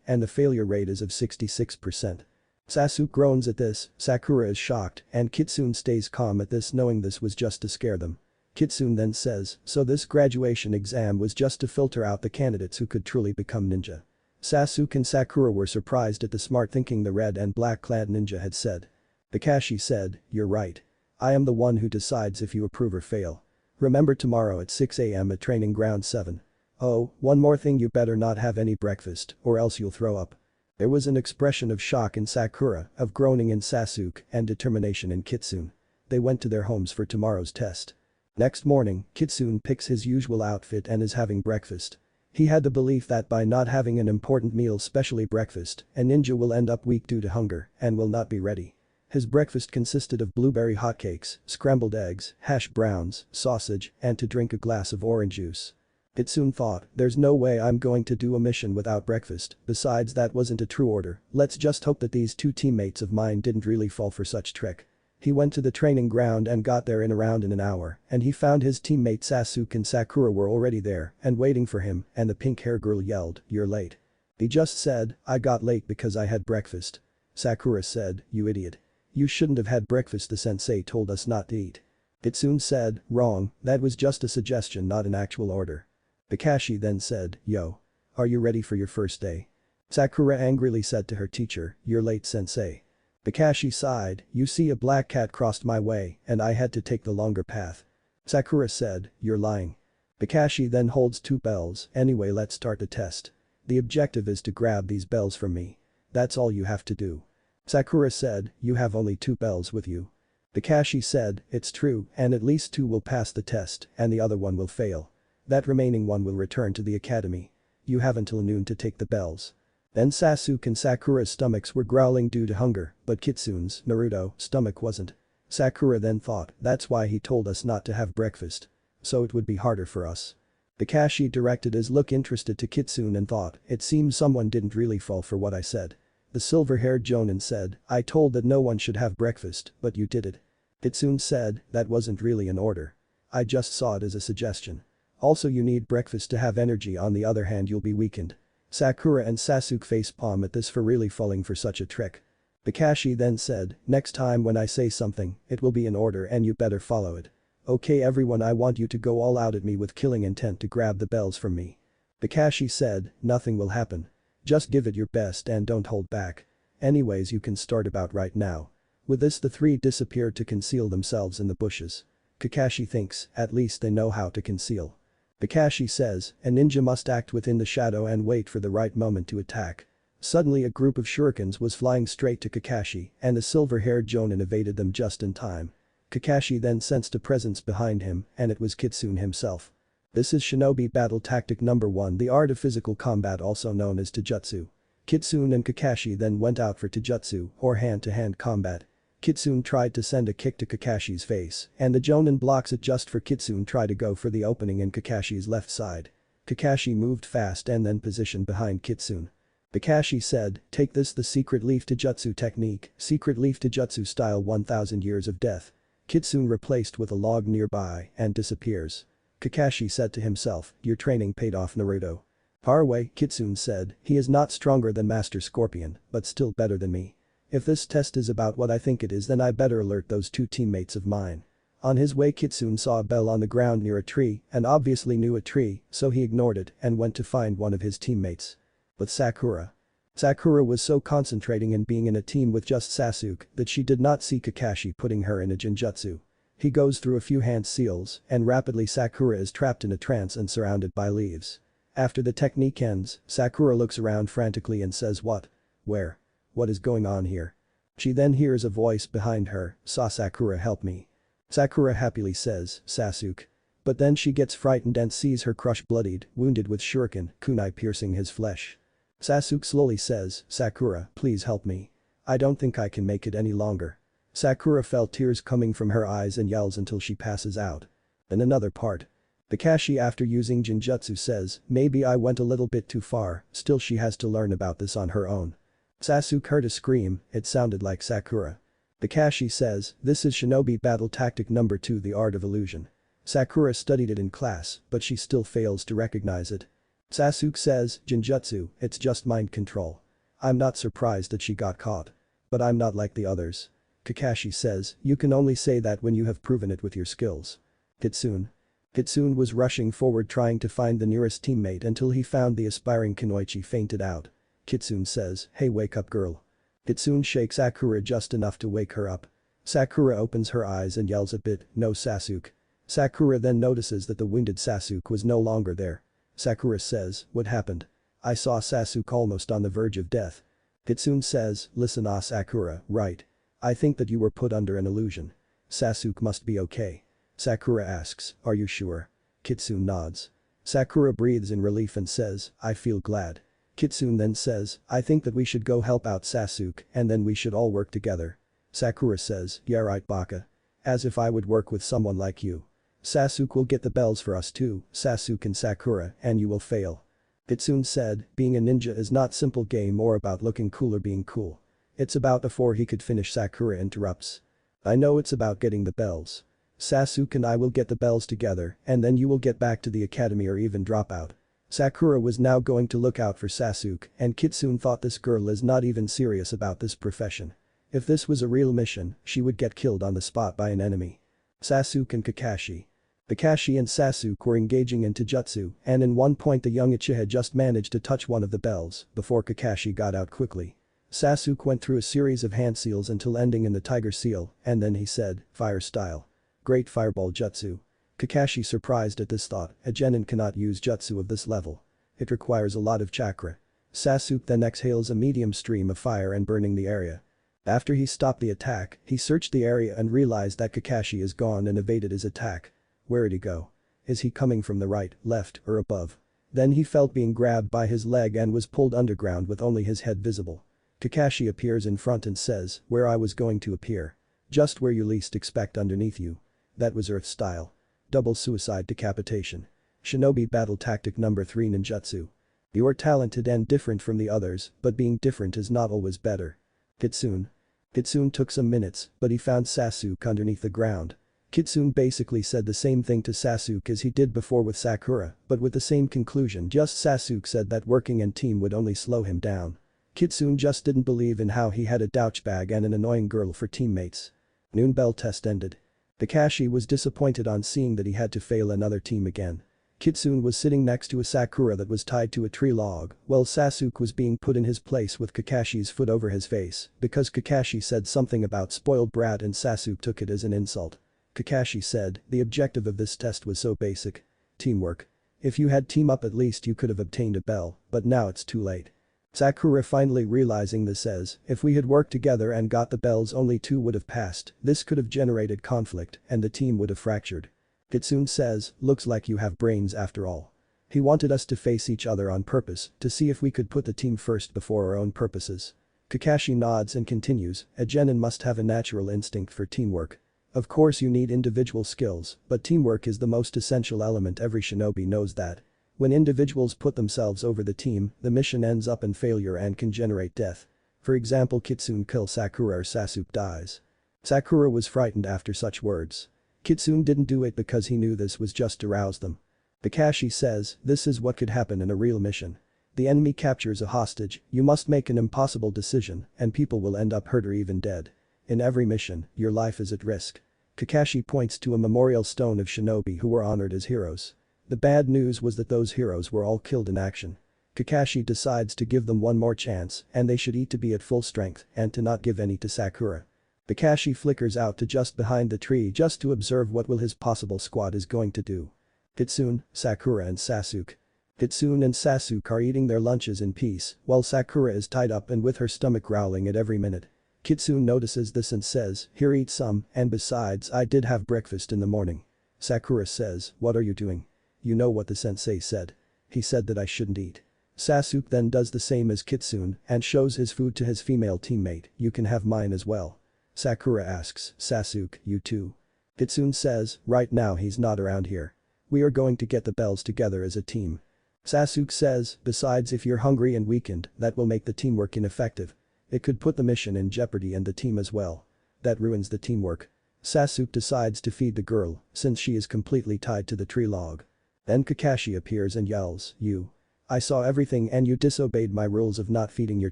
[SPEAKER 1] and the failure rate is of 66%. Sasuke groans at this, Sakura is shocked and Kitsune stays calm at this knowing this was just to scare them. Kitsune then says, so this graduation exam was just to filter out the candidates who could truly become ninja. Sasuke and Sakura were surprised at the smart thinking the red and black clad ninja had said. Kakashi said, you're right. I am the one who decides if you approve or fail. Remember tomorrow at 6 AM at Training Ground 7. Oh, one more thing, you better not have any breakfast or else you'll throw up. There was an expression of shock in Sakura, of groaning in Sasuke, and determination in Kitsune. They went to their homes for tomorrow's test. Next morning, Kitsune picks his usual outfit and is having breakfast. He had the belief that by not having an important meal, especially breakfast, a ninja will end up weak due to hunger and will not be ready. His breakfast consisted of blueberry hotcakes, scrambled eggs, hash browns, sausage, and to drink a glass of orange juice. Kitsune thought, there's no way I'm going to do a mission without breakfast, besides that wasn't a true order, let's just hope that these 2 teammates of mine didn't really fall for such trick. He went to the training ground and got there in around an hour and he found his teammate Sasuke and Sakura were already there and waiting for him and the pink hair girl yelled, you're late. He just said, I got late because I had breakfast. Sakura said, you idiot. You shouldn't have had breakfast, the sensei told us not to eat. Kitsune said, wrong, that was just a suggestion, not an actual order. Kakashi then said, yo. Are you ready for your first day? Sakura angrily said to her teacher, you're late, sensei. Kakashi sighed, you see, a black cat crossed my way and I had to take the longer path. Sakura said, you're lying. Kakashi then holds 2 bells, anyway let's start the test. The objective is to grab these bells from me. That's all you have to do. Sakura said, you have only 2 bells with you. Kakashi said, it's true and at least 2 will pass the test and the other one will fail. That remaining one will return to the academy. You have until noon to take the bells. Then Sasuke and Sakura's stomachs were growling due to hunger, but Kitsune's, Naruto, stomach wasn't. Sakura then thought, that's why he told us not to have breakfast. So it would be harder for us. Kakashi directed his look interested to Kitsune and thought, it seems someone didn't really fall for what I said. The silver-haired Jonin said, I told that no one should have breakfast, but you did it. Kitsune said, that wasn't really an order. I just saw it as a suggestion. Also you need breakfast to have energy, on the other hand you'll be weakened. Sakura and Sasuke facepalm at this for really falling for such a trick. Kakashi then said, next time when I say something, it will be in order and you better follow it. Okay everyone, I want you to go all out at me with killing intent to grab the bells from me. Kakashi said, nothing will happen. Just give it your best and don't hold back. Anyways you can start about right now. With this the three disappeared to conceal themselves in the bushes. Kakashi thinks, at least they know how to conceal. Kakashi says, a ninja must act within the shadow and wait for the right moment to attack. Suddenly a group of shurikens was flying straight to Kakashi and the silver-haired Jonin evaded them just in time. Kakashi then sensed a presence behind him and it was Kitsune himself. This is Shinobi Battle Tactic number 1, the art of physical combat also known as Taijutsu. Kitsune and Kakashi then went out for Taijutsu or hand-to-hand combat. Kitsune tried to send a kick to Kakashi's face and the Jonin blocks it just for Kitsune try to go for the opening in Kakashi's left side. Kakashi moved fast and then positioned behind Kitsune. Kakashi said, take this the secret leaf Taijutsu technique, secret leaf Taijutsu style 1000 years of death. Kitsune replaced with a log nearby and disappears. Kakashi said to himself, your training paid off Naruto. Far away, Kitsune said, he is not stronger than Master Scorpion, but still better than me. If this test is about what I think it is then I better alert those two teammates of mine. On his way Kitsune saw a bell on the ground near a tree and obviously knew a tree, so he ignored it and went to find one of his teammates. But Sakura. Sakura was so concentrating in being in a team with just Sasuke that she did not see Kakashi putting her in a genjutsu. He goes through a few hand seals and rapidly Sakura is trapped in a trance and surrounded by leaves. After the technique ends, Sakura looks around frantically and says what? Where? What is going on here? She then hears a voice behind her, Sakura help me. Sakura happily says, Sasuke. But then she gets frightened and sees her crush bloodied, wounded with shuriken, kunai piercing his flesh. Sasuke slowly says, Sakura, please help me. I don't think I can make it any longer. Sakura felt tears coming from her eyes and yells until she passes out. In another part. Kakashi after using genjutsu says, maybe I went a little bit too far, still she has to learn about this on her own. Sasuke heard a scream, it sounded like Sakura. Kakashi says, this is Shinobi Battle Tactic number 2, the art of illusion. Sakura studied it in class, but she still fails to recognize it. Sasuke says, genjutsu, it's just mind control. I'm not surprised that she got caught. But I'm not like the others. Kakashi says, you can only say that when you have proven it with your skills. Kitsune. Kitsune was rushing forward trying to find the nearest teammate until he found the aspiring Kunoichi fainted out. Kitsune says, hey wake up girl. Kitsune shakes Sakura just enough to wake her up. Sakura opens her eyes and yells a bit, no Sasuke. Sakura then notices that the wounded Sasuke was no longer there. Sakura says, what happened? I saw Sasuke almost on the verge of death. Kitsune says, listen Sakura, right. I think that you were put under an illusion. Sasuke must be okay. Sakura asks, are you sure? Kitsune nods. Sakura breathes in relief and says, I feel glad. Kitsune then says, I think that we should go help out Sasuke and then we should all work together. Sakura says, yeah right baka. As if I would work with someone like you. Sasuke will get the bells for us too, Sasuke and Sakura, and you will fail. Kitsune said, being a ninja is not simple game or about looking cool or being cool. It's about before he could finish. Sakura interrupts. I know it's about getting the bells. Sasuke and I will get the bells together and then you will get back to the academy or even drop out. Sakura was now going to look out for Sasuke and Kitsune thought this girl is not even serious about this profession. If this was a real mission, she would get killed on the spot by an enemy. Sasuke and Kakashi. Kakashi and Sasuke were engaging in taijutsu and in one point the young Ichi had just managed to touch one of the bells before Kakashi got out quickly. Sasuke went through a series of hand seals until ending in the tiger seal and then he said, fire style. Great fireball jutsu. Kakashi surprised at this thought, a genin cannot use jutsu of this level. It requires a lot of chakra. Sasuke then exhales a medium stream of fire and burning the area. After he stopped the attack, he searched the area and realized that Kakashi is gone and evaded his attack. Where'd he go? Is he coming from the right, left, or above? Then he felt being grabbed by his leg and was pulled underground with only his head visible. Kakashi appears in front and says, "Where I was going to appear. Just where you least expect underneath you." That was Earth style. Double suicide decapitation. Shinobi battle tactic number 3 ninjutsu. You are talented and different from the others, but being different is not always better. Kitsune. Kitsune took some minutes, but he found Sasuke underneath the ground. Kitsune basically said the same thing to Sasuke as he did before with Sakura, but with the same conclusion, just Sasuke said that working in team would only slow him down. Kitsune just didn't believe in how he had a douchebag and an annoying girl for teammates. Noon bell test ended. Kakashi was disappointed on seeing that he had to fail another team again. Kitsune was sitting next to a Sakura that was tied to a tree log, while Sasuke was being put in his place with Kakashi's foot over his face because Kakashi said something about spoiled brat and Sasuke took it as an insult. Kakashi said, "The objective of this test was so basic. Teamwork. If you had team up at least you could have obtained a bell, but now it's too late." Sakura finally realizing this says, "If we had worked together and got the bells only 2 would have passed, this could have generated conflict and the team would have fractured." Kitsune says, "Looks like you have brains after all." He wanted us to face each other on purpose to see if we could put the team first before our own purposes. Kakashi nods and continues, "A genin must have a natural instinct for teamwork. Of course you need individual skills, but teamwork is the most essential element. Every shinobi knows that. When individuals put themselves over the team, the mission ends up in failure and can generate death. For example, Kitsune kills Sakura or Sasuke dies." Sakura was frightened after such words. Kitsune didn't do it because he knew this was just to rouse them. Kakashi says, "This is what could happen in a real mission. The enemy captures a hostage, you must make an impossible decision, and people will end up hurt or even dead. In every mission, your life is at risk." Kakashi points to a memorial stone of shinobi who were honored as heroes. The bad news was that those heroes were all killed in action. Kakashi decides to give them one more chance and they should eat to be at full strength and to not give any to Sakura. Kakashi flickers out to just behind the tree just to observe what will his possible squad is going to do. Kitsune, Sakura and Sasuke. Kitsune and Sasuke are eating their lunches in peace while Sakura is tied up and with her stomach growling at every minute. Kitsune notices this and says, "Here, eat some, and besides I did have breakfast in the morning." Sakura says, "What are you doing? You know what the sensei said. He said that I shouldn't eat." Sasuke then does the same as Kitsune and shows his food to his female teammate, "You can have mine as well." Sakura asks, "Sasuke, you too?" Kitsune says, "Right now he's not around here. We are going to get the bells together as a team." Sasuke says, "Besides if you're hungry and weakened, that will make the teamwork ineffective. It could put the mission in jeopardy and the team as well. That ruins the teamwork." Sasuke decides to feed the girl since she is completely tied to the tree log. Then Kakashi appears and yells, "You. I saw everything and you disobeyed my rules of not feeding your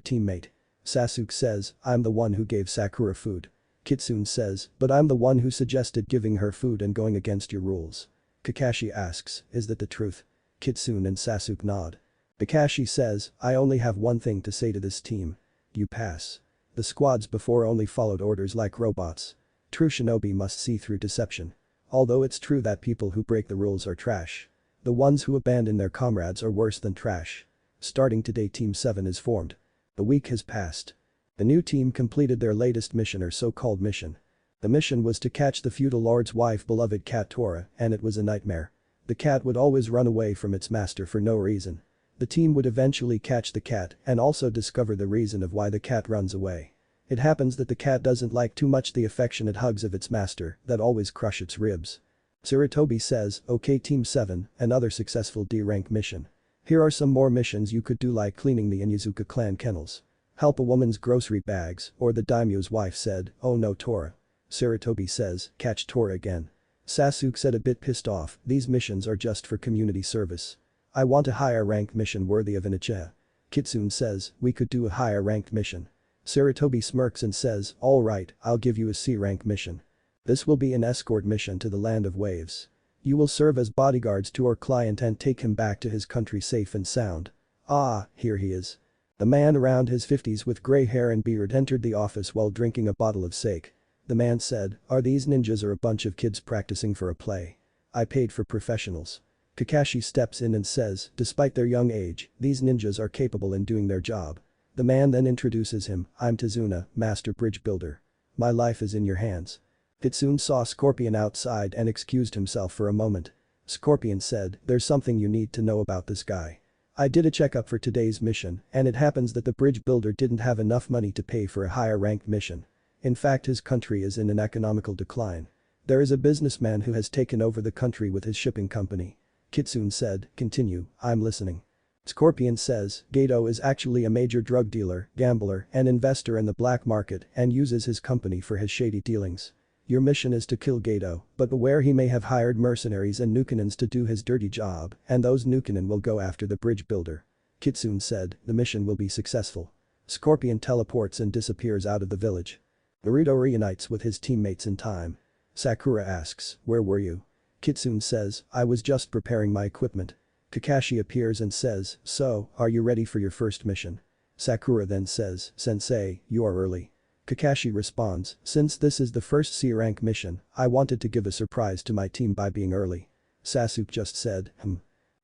[SPEAKER 1] teammate." Sasuke says, "I'm the one who gave Sakura food." Kitsune says, "But I'm the one who suggested giving her food and going against your rules." Kakashi asks, "Is that the truth?" Kitsune and Sasuke nod. Kakashi says, "I only have one thing to say to this team. You pass. The squads before only followed orders like robots. True shinobi must see through deception. Although it's true that people who break the rules are trash. The ones who abandon their comrades are worse than trash. Starting today Team 7 is formed." The week has passed. The new team completed their latest mission or so-called mission. The mission was to catch the feudal lord's wife beloved cat Tora and it was a nightmare. The cat would always run away from its master for no reason. The team would eventually catch the cat and also discover the reason of why the cat runs away. It happens that the cat doesn't like too much the affectionate hugs of its master that always crush its ribs. Tsurutobi says, "Okay Team 7, another successful D-rank mission. Here are some more missions you could do like cleaning the Inyazuka clan kennels. Help a woman's grocery bags," or the daimyo's wife said, "Oh no Tora." Tsurutobi says, "Catch Tora again." Sasuke said a bit pissed off, "These missions are just for community service. I want a higher ranked mission worthy of an Uchiha." Kitsune says, "We could do a higher ranked mission." Tsurutobi smirks and says, "Alright, I'll give you a C-rank mission. This will be an escort mission to the Land of Waves. You will serve as bodyguards to our client and take him back to his country safe and sound." Ah, here he is. The man around his 50s with grey hair and beard entered the office while drinking a bottle of sake. The man said, "Are these ninjas or a bunch of kids practicing for a play? I paid for professionals." Kakashi steps in and says, "Despite their young age, these ninjas are capable in doing their job." The man then introduces him, "I'm Tazuna, Master Bridge Builder. My life is in your hands." Kitsune saw Scorpion outside and excused himself for a moment. Scorpion said, there's something you need to know about this guy. I did a checkup for today's mission, and it happens that the bridge builder didn't have enough money to pay for a higher ranked mission. In fact, his country is in an economical decline. There is a businessman who has taken over the country with his shipping company. Kitsune said, continue, I'm listening. Scorpion says, Gato is actually a major drug dealer, gambler, and investor in the black market and uses his company for his shady dealings. Your mission is to kill Gato, but beware, he may have hired mercenaries and Nukanins to do his dirty job, and those Nukanin will go after the bridge builder. Kitsune said, the mission will be successful. Scorpion teleports and disappears out of the village. Naruto reunites with his teammates in time. Sakura asks, where were you? Kitsune says, I was just preparing my equipment. Kakashi appears and says, so, are you ready for your first mission? Sakura then says, Sensei, you are early. Kakashi responds, since this is the first C-rank mission, I wanted to give a surprise to my team by being early. Sasuke just said,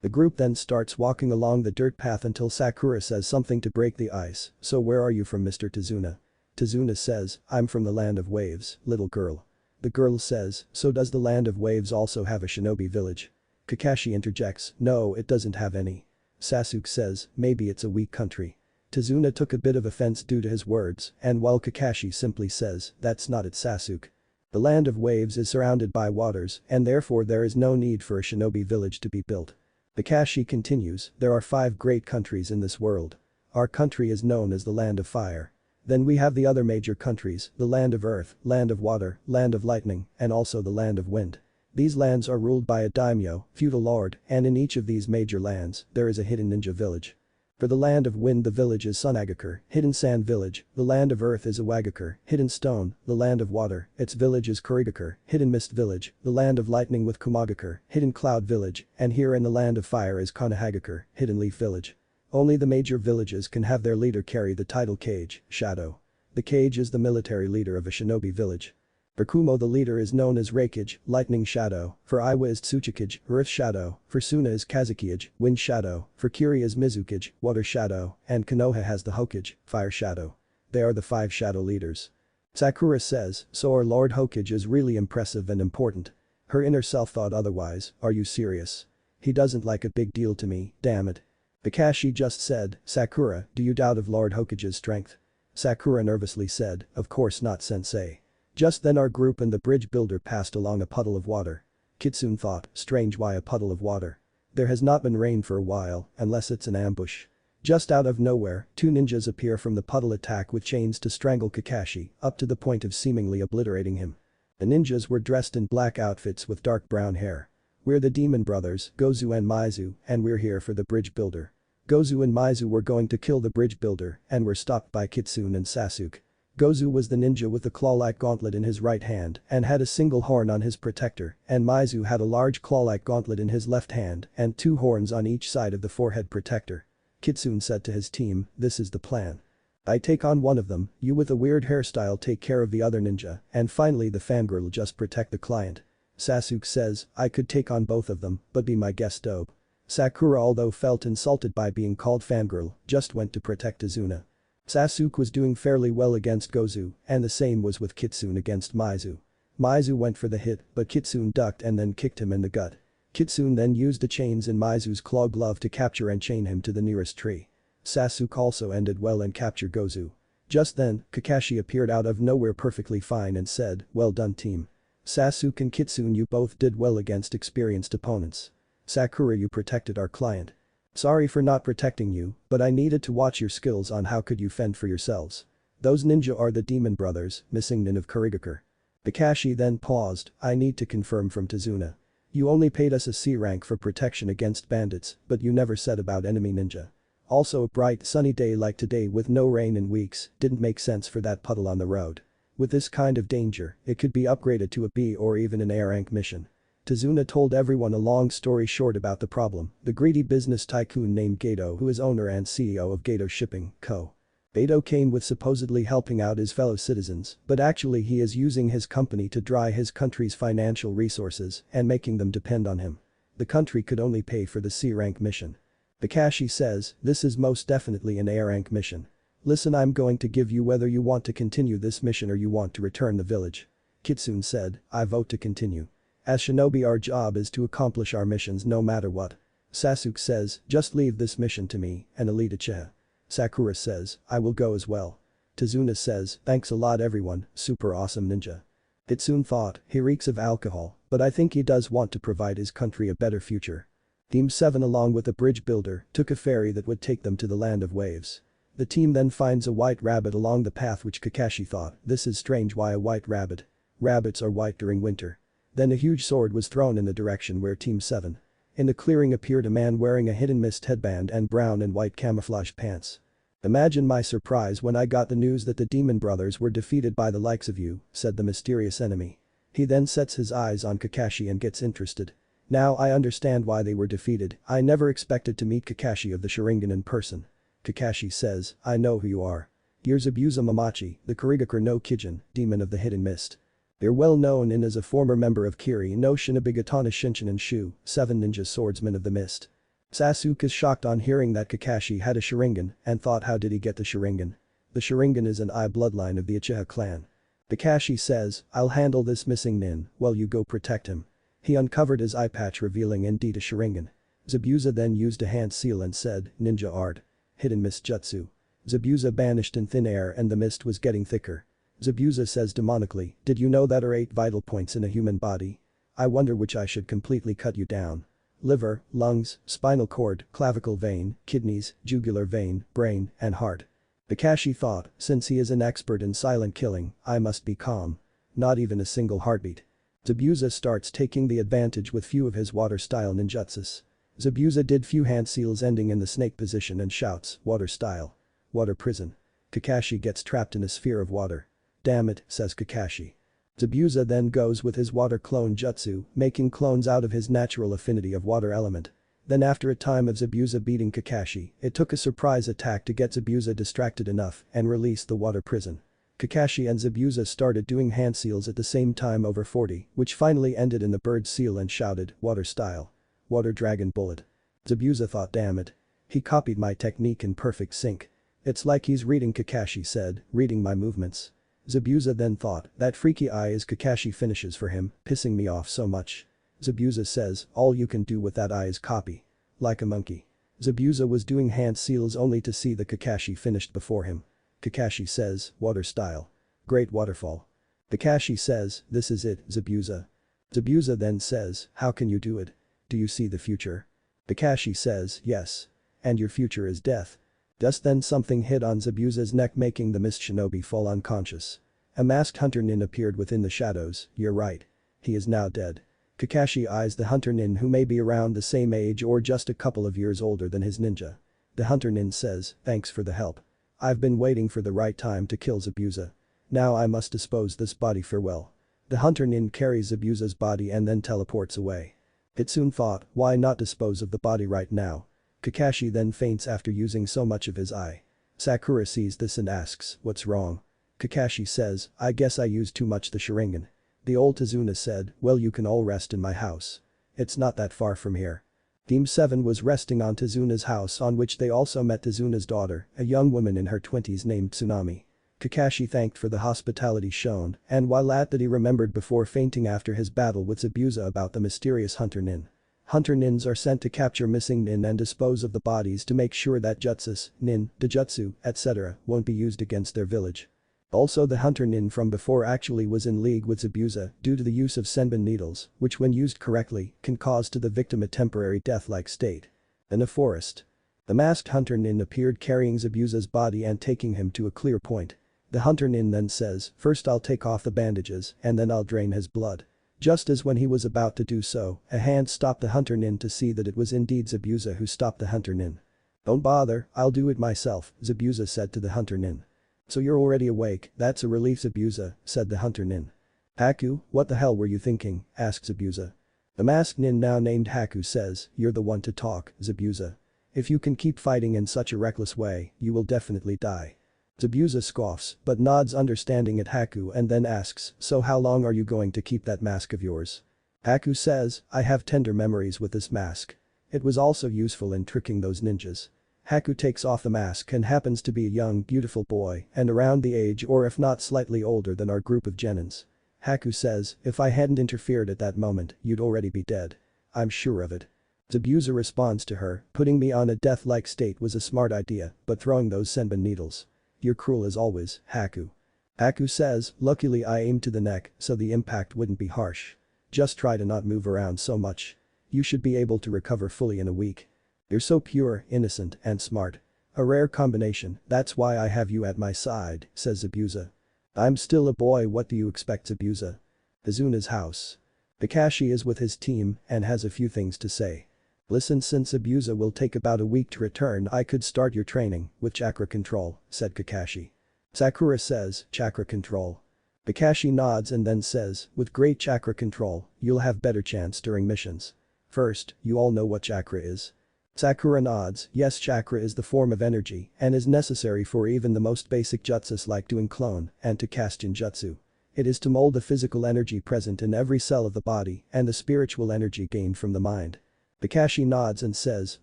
[SPEAKER 1] The group then starts walking along the dirt path until Sakura says something to break the ice, so where are you from, Mr. Tazuna? Tazuna says, I'm from the land of waves, little girl. The girl says, so does the land of waves also have a shinobi village? Kakashi interjects, no, it doesn't have any. Sasuke says, maybe it's a weak country. Tazuna took a bit of offense due to his words, and while Kakashi simply says, that's not it, Sasuke. The land of waves is surrounded by waters, and therefore there is no need for a shinobi village to be built. Kakashi continues, there are 5 great countries in this world. Our country is known as the land of fire. Then we have the other major countries, the land of earth, land of water, land of lightning, and also the land of wind. These lands are ruled by a daimyo, feudal lord, and in each of these major lands, there is a hidden ninja village. For the land of wind, the village is Sunagakure, hidden sand village, the land of earth is Iwagakure, hidden stone, the land of water, its village is Kurigakure, hidden mist village, the land of lightning with Kumagakure, hidden cloud village, and here in the land of fire is Konohagakure, hidden leaf village. Only the major villages can have their leader carry the title Kage, Shadow. The Kage is the military leader of a shinobi village. For Kumo, the leader is known as Reikage, Lightning Shadow, for Iwa is Tsuchikage, Earth Shadow, for Suna is Kazukage, Wind Shadow, for Kiri is Mizukage, Water Shadow, and Konoha has the Hokage, Fire Shadow. They are the 5 shadow leaders. Sakura says, so our Lord Hokage is really impressive and important. Her inner self thought otherwise, are you serious? He doesn't like a big deal to me, damn it. Kakashi just said, Sakura, do you doubt of Lord Hokage's strength? Sakura nervously said, of course not, sensei. Just then our group and the bridge builder passed along a puddle of water. Kitsune thought, strange, why a puddle of water? There has not been rain for a while, unless it's an ambush. Just out of nowhere, 2 ninjas appear from the puddle, attack with chains to strangle Kakashi, up to the point of seemingly obliterating him. The ninjas were dressed in black outfits with dark brown hair. We're the demon brothers, Gozu and Maizu, and we're here for the bridge builder. Gozu and Maizu were going to kill the bridge builder and were stopped by Kitsune and Sasuke. Gozu was the ninja with the claw-like gauntlet in his right hand and had a single horn on his protector, and Maizu had a large claw-like gauntlet in his left hand and 2 horns on each side of the forehead protector. Kitsune said to his team, this is the plan. I take on one of them, you with a weird hairstyle take care of the other ninja, and finally the fangirl just protect the client. Sasuke says, I could take on both of them, but be my guest dope. Sakura, although felt insulted by being called fangirl, just went to protect Tazuna. Sasuke was doing fairly well against Gozu, and the same was with Kitsune against Maizu. Maizu went for the hit, but Kitsune ducked and then kicked him in the gut. Kitsune then used the chains in Maizu's claw glove to capture and chain him to the nearest tree. Sasuke also ended well and captured Gozu. Just then, Kakashi appeared out of nowhere perfectly fine and said, well done team. Sasuke and Kitsune, you both did well against experienced opponents. Sakura, you protected our client. Sorry for not protecting you, but I needed to watch your skills on how could you fend for yourselves. Those ninja are the demon brothers, missing Nin of Kurigakure. Kakashi then paused, I need to confirm from Tazuna. You only paid us a C rank for protection against bandits, but you never said about enemy ninja. Also, a bright sunny day like today with no rain in weeks didn't make sense for that puddle on the road. With this kind of danger, it could be upgraded to a B or even an A rank mission. Tazuna told everyone a long story short about the problem, the greedy business tycoon named Gato, who is owner and CEO of Gato Shipping Co. Gato came with supposedly helping out his fellow citizens, but actually he is using his company to dry his country's financial resources and making them depend on him. The country could only pay for the C rank mission. Kakashi says, this is most definitely an A rank mission. Listen, I'm going to give you whether you want to continue this mission or you want to return the village. Kitsune said, I vote to continue. As shinobi our job is to accomplish our missions no matter what. Sasuke says, just leave this mission to me and Elite Uchiha. Sakura says, I will go as well. Tazuna says, thanks a lot everyone, super awesome ninja. Itsune thought, he reeks of alcohol, but I think he does want to provide his country a better future. Team 7 along with a bridge builder took a ferry that would take them to the land of waves. The team then finds a white rabbit along the path which Kakashi thought, this is strange why a white rabbit. Rabbits are white during winter. Then a huge sword was thrown in the direction where Team 7. In the clearing appeared a man wearing a hidden mist headband and brown and white camouflage pants. Imagine my surprise when I got the news that the demon brothers were defeated by the likes of you, said the mysterious enemy. He then sets his eyes on Kakashi and gets interested. Now I understand why they were defeated, I never expected to meet Kakashi of the Sharingan in person. Kakashi says, I know who you are. You're Zabuza Mamachi, the Kurigakure no Kijin, demon of the hidden mist. You're well known and as a former member of Kiri no Shinobigatana Shinshin and Shu, 7 ninja swordsmen of the mist. Sasuke is shocked on hearing that Kakashi had a Sharingan and thought how did he get the Sharingan? The Sharingan is an eye bloodline of the Uchiha clan. Kakashi says, I'll handle this missing nin while you go protect him. He uncovered his eye patch revealing indeed a Sharingan. Zabuza then used a hand seal and said, ninja art. Hidden mist jutsu. Zabuza vanished in thin air and the mist was getting thicker. Zabuza says demonically, did you know that are 8 vital points in a human body? I wonder which I should completely cut you down. Liver, lungs, spinal cord, clavicle vein, kidneys, jugular vein, brain, and heart. Kakashi thought, since he is an expert in silent killing, I must be calm. Not even a single heartbeat. Zabuza starts taking the advantage with few of his water-style ninjutsus. Zabuza did few hand seals ending in the snake position and shouts, water style. Water prison. Kakashi gets trapped in a sphere of water. Damn it, says Kakashi. Zabuza then goes with his water clone jutsu, making clones out of his natural affinity of water element. Then after a time of Zabuza beating Kakashi, it took a surprise attack to get Zabuza distracted enough and release the water prison. Kakashi and Zabuza started doing hand seals at the same time over 40, which finally ended in the bird seal and shouted, water style. Water dragon bullet. Zabuza thought damn it. He copied my technique in perfect sync. It's like he's reading Kakashi said, reading my movements. Zabuza then thought, that freaky eye is Kakashi finishes for him, pissing me off so much. Zabuza says, all you can do with that eye is copy. Like a monkey. Zabuza was doing hand seals only to see the Kakashi finished before him. Kakashi says, water style. Great waterfall. Kakashi says, this is it, Zabuza. Zabuza then says, how can you do it? Do you see the future? Kakashi says, yes. And your future is death. Just then something hit on Zabuza's neck making the mist shinobi fall unconscious. A masked hunter nin appeared within the shadows, you're right. He is now dead. Kakashi eyes the hunter nin who may be around the same age or just a couple of years older than his ninja. The hunter nin says, thanks for the help. I've been waiting for the right time to kill Zabuza. Now I must dispose this body farewell. The hunter nin carries Zabuza's body and then teleports away. Itsune thought, why not dispose of the body right now? Kakashi then faints after using so much of his eye. Sakura sees this and asks, what's wrong? Kakashi says, I guess I used too much the Sharingan. The old Tazuna said, well you can all rest in my house. It's not that far from here. Team 7 was resting on Tazuna's house on which they also met Tazuna's daughter, a young woman in her 20s named Tsunami. Kakashi thanked for the hospitality shown and while at that he remembered before fainting after his battle with Zabuza about the mysterious hunter nin. Hunter nins are sent to capture missing nin and dispose of the bodies to make sure that jutsus, nin, dojutsu, etc. won't be used against their village. Also the hunter nin from before actually was in league with Zabuza due to the use of senbon needles, which when used correctly, can cause to the victim a temporary death-like state. In a forest. The masked hunter nin appeared carrying Zabuza's body and taking him to a clear point. The hunter nin then says, first I'll take off the bandages and then I'll drain his blood. Just as when he was about to do so, a hand stopped the hunter nin to see that it was indeed Zabuza who stopped the hunter nin. Don't bother, I'll do it myself, Zabuza said to the hunter nin. So you're already awake, that's a relief Zabuza, said the hunter nin. Haku, what the hell were you thinking, asked Zabuza. The masked nin now named Haku says, you're the one to talk, Zabuza. If you can keep fighting in such a reckless way, you will definitely die. Zabuza scoffs but nods understanding at Haku and then asks, so how long are you going to keep that mask of yours? Haku says, I have tender memories with this mask. It was also useful in tricking those ninjas. Haku takes off the mask and happens to be a young, beautiful boy and around the age or if not slightly older than our group of genins. Haku says, if I hadn't interfered at that moment, you'd already be dead. I'm sure of it. Zabuza responds to her, putting me on a death-like state was a smart idea, but throwing those senbon needles. You're cruel as always, Haku. Haku says, luckily I aimed to the neck so the impact wouldn't be harsh. Just try to not move around so much. You should be able to recover fully in a week. You're so pure, innocent, and smart. A rare combination, that's why I have you at my side, says Zabuza. I'm still a boy, what do you expect, Zabuza? Izuna's house. Kakashi is with his team and has a few things to say. Listen, since Zabuza will take about a week to return, I could start your training with chakra control, said Kakashi. Sakura says, chakra control. Kakashi nods and then says, with great chakra control, you'll have better chance during missions. First, you all know what chakra is. Sakura nods, yes, chakra is the form of energy and is necessary for even the most basic jutsus like doing clone and to cast ninjutsu. It is to mold the physical energy present in every cell of the body and the spiritual energy gained from the mind. Kakashi nods and says,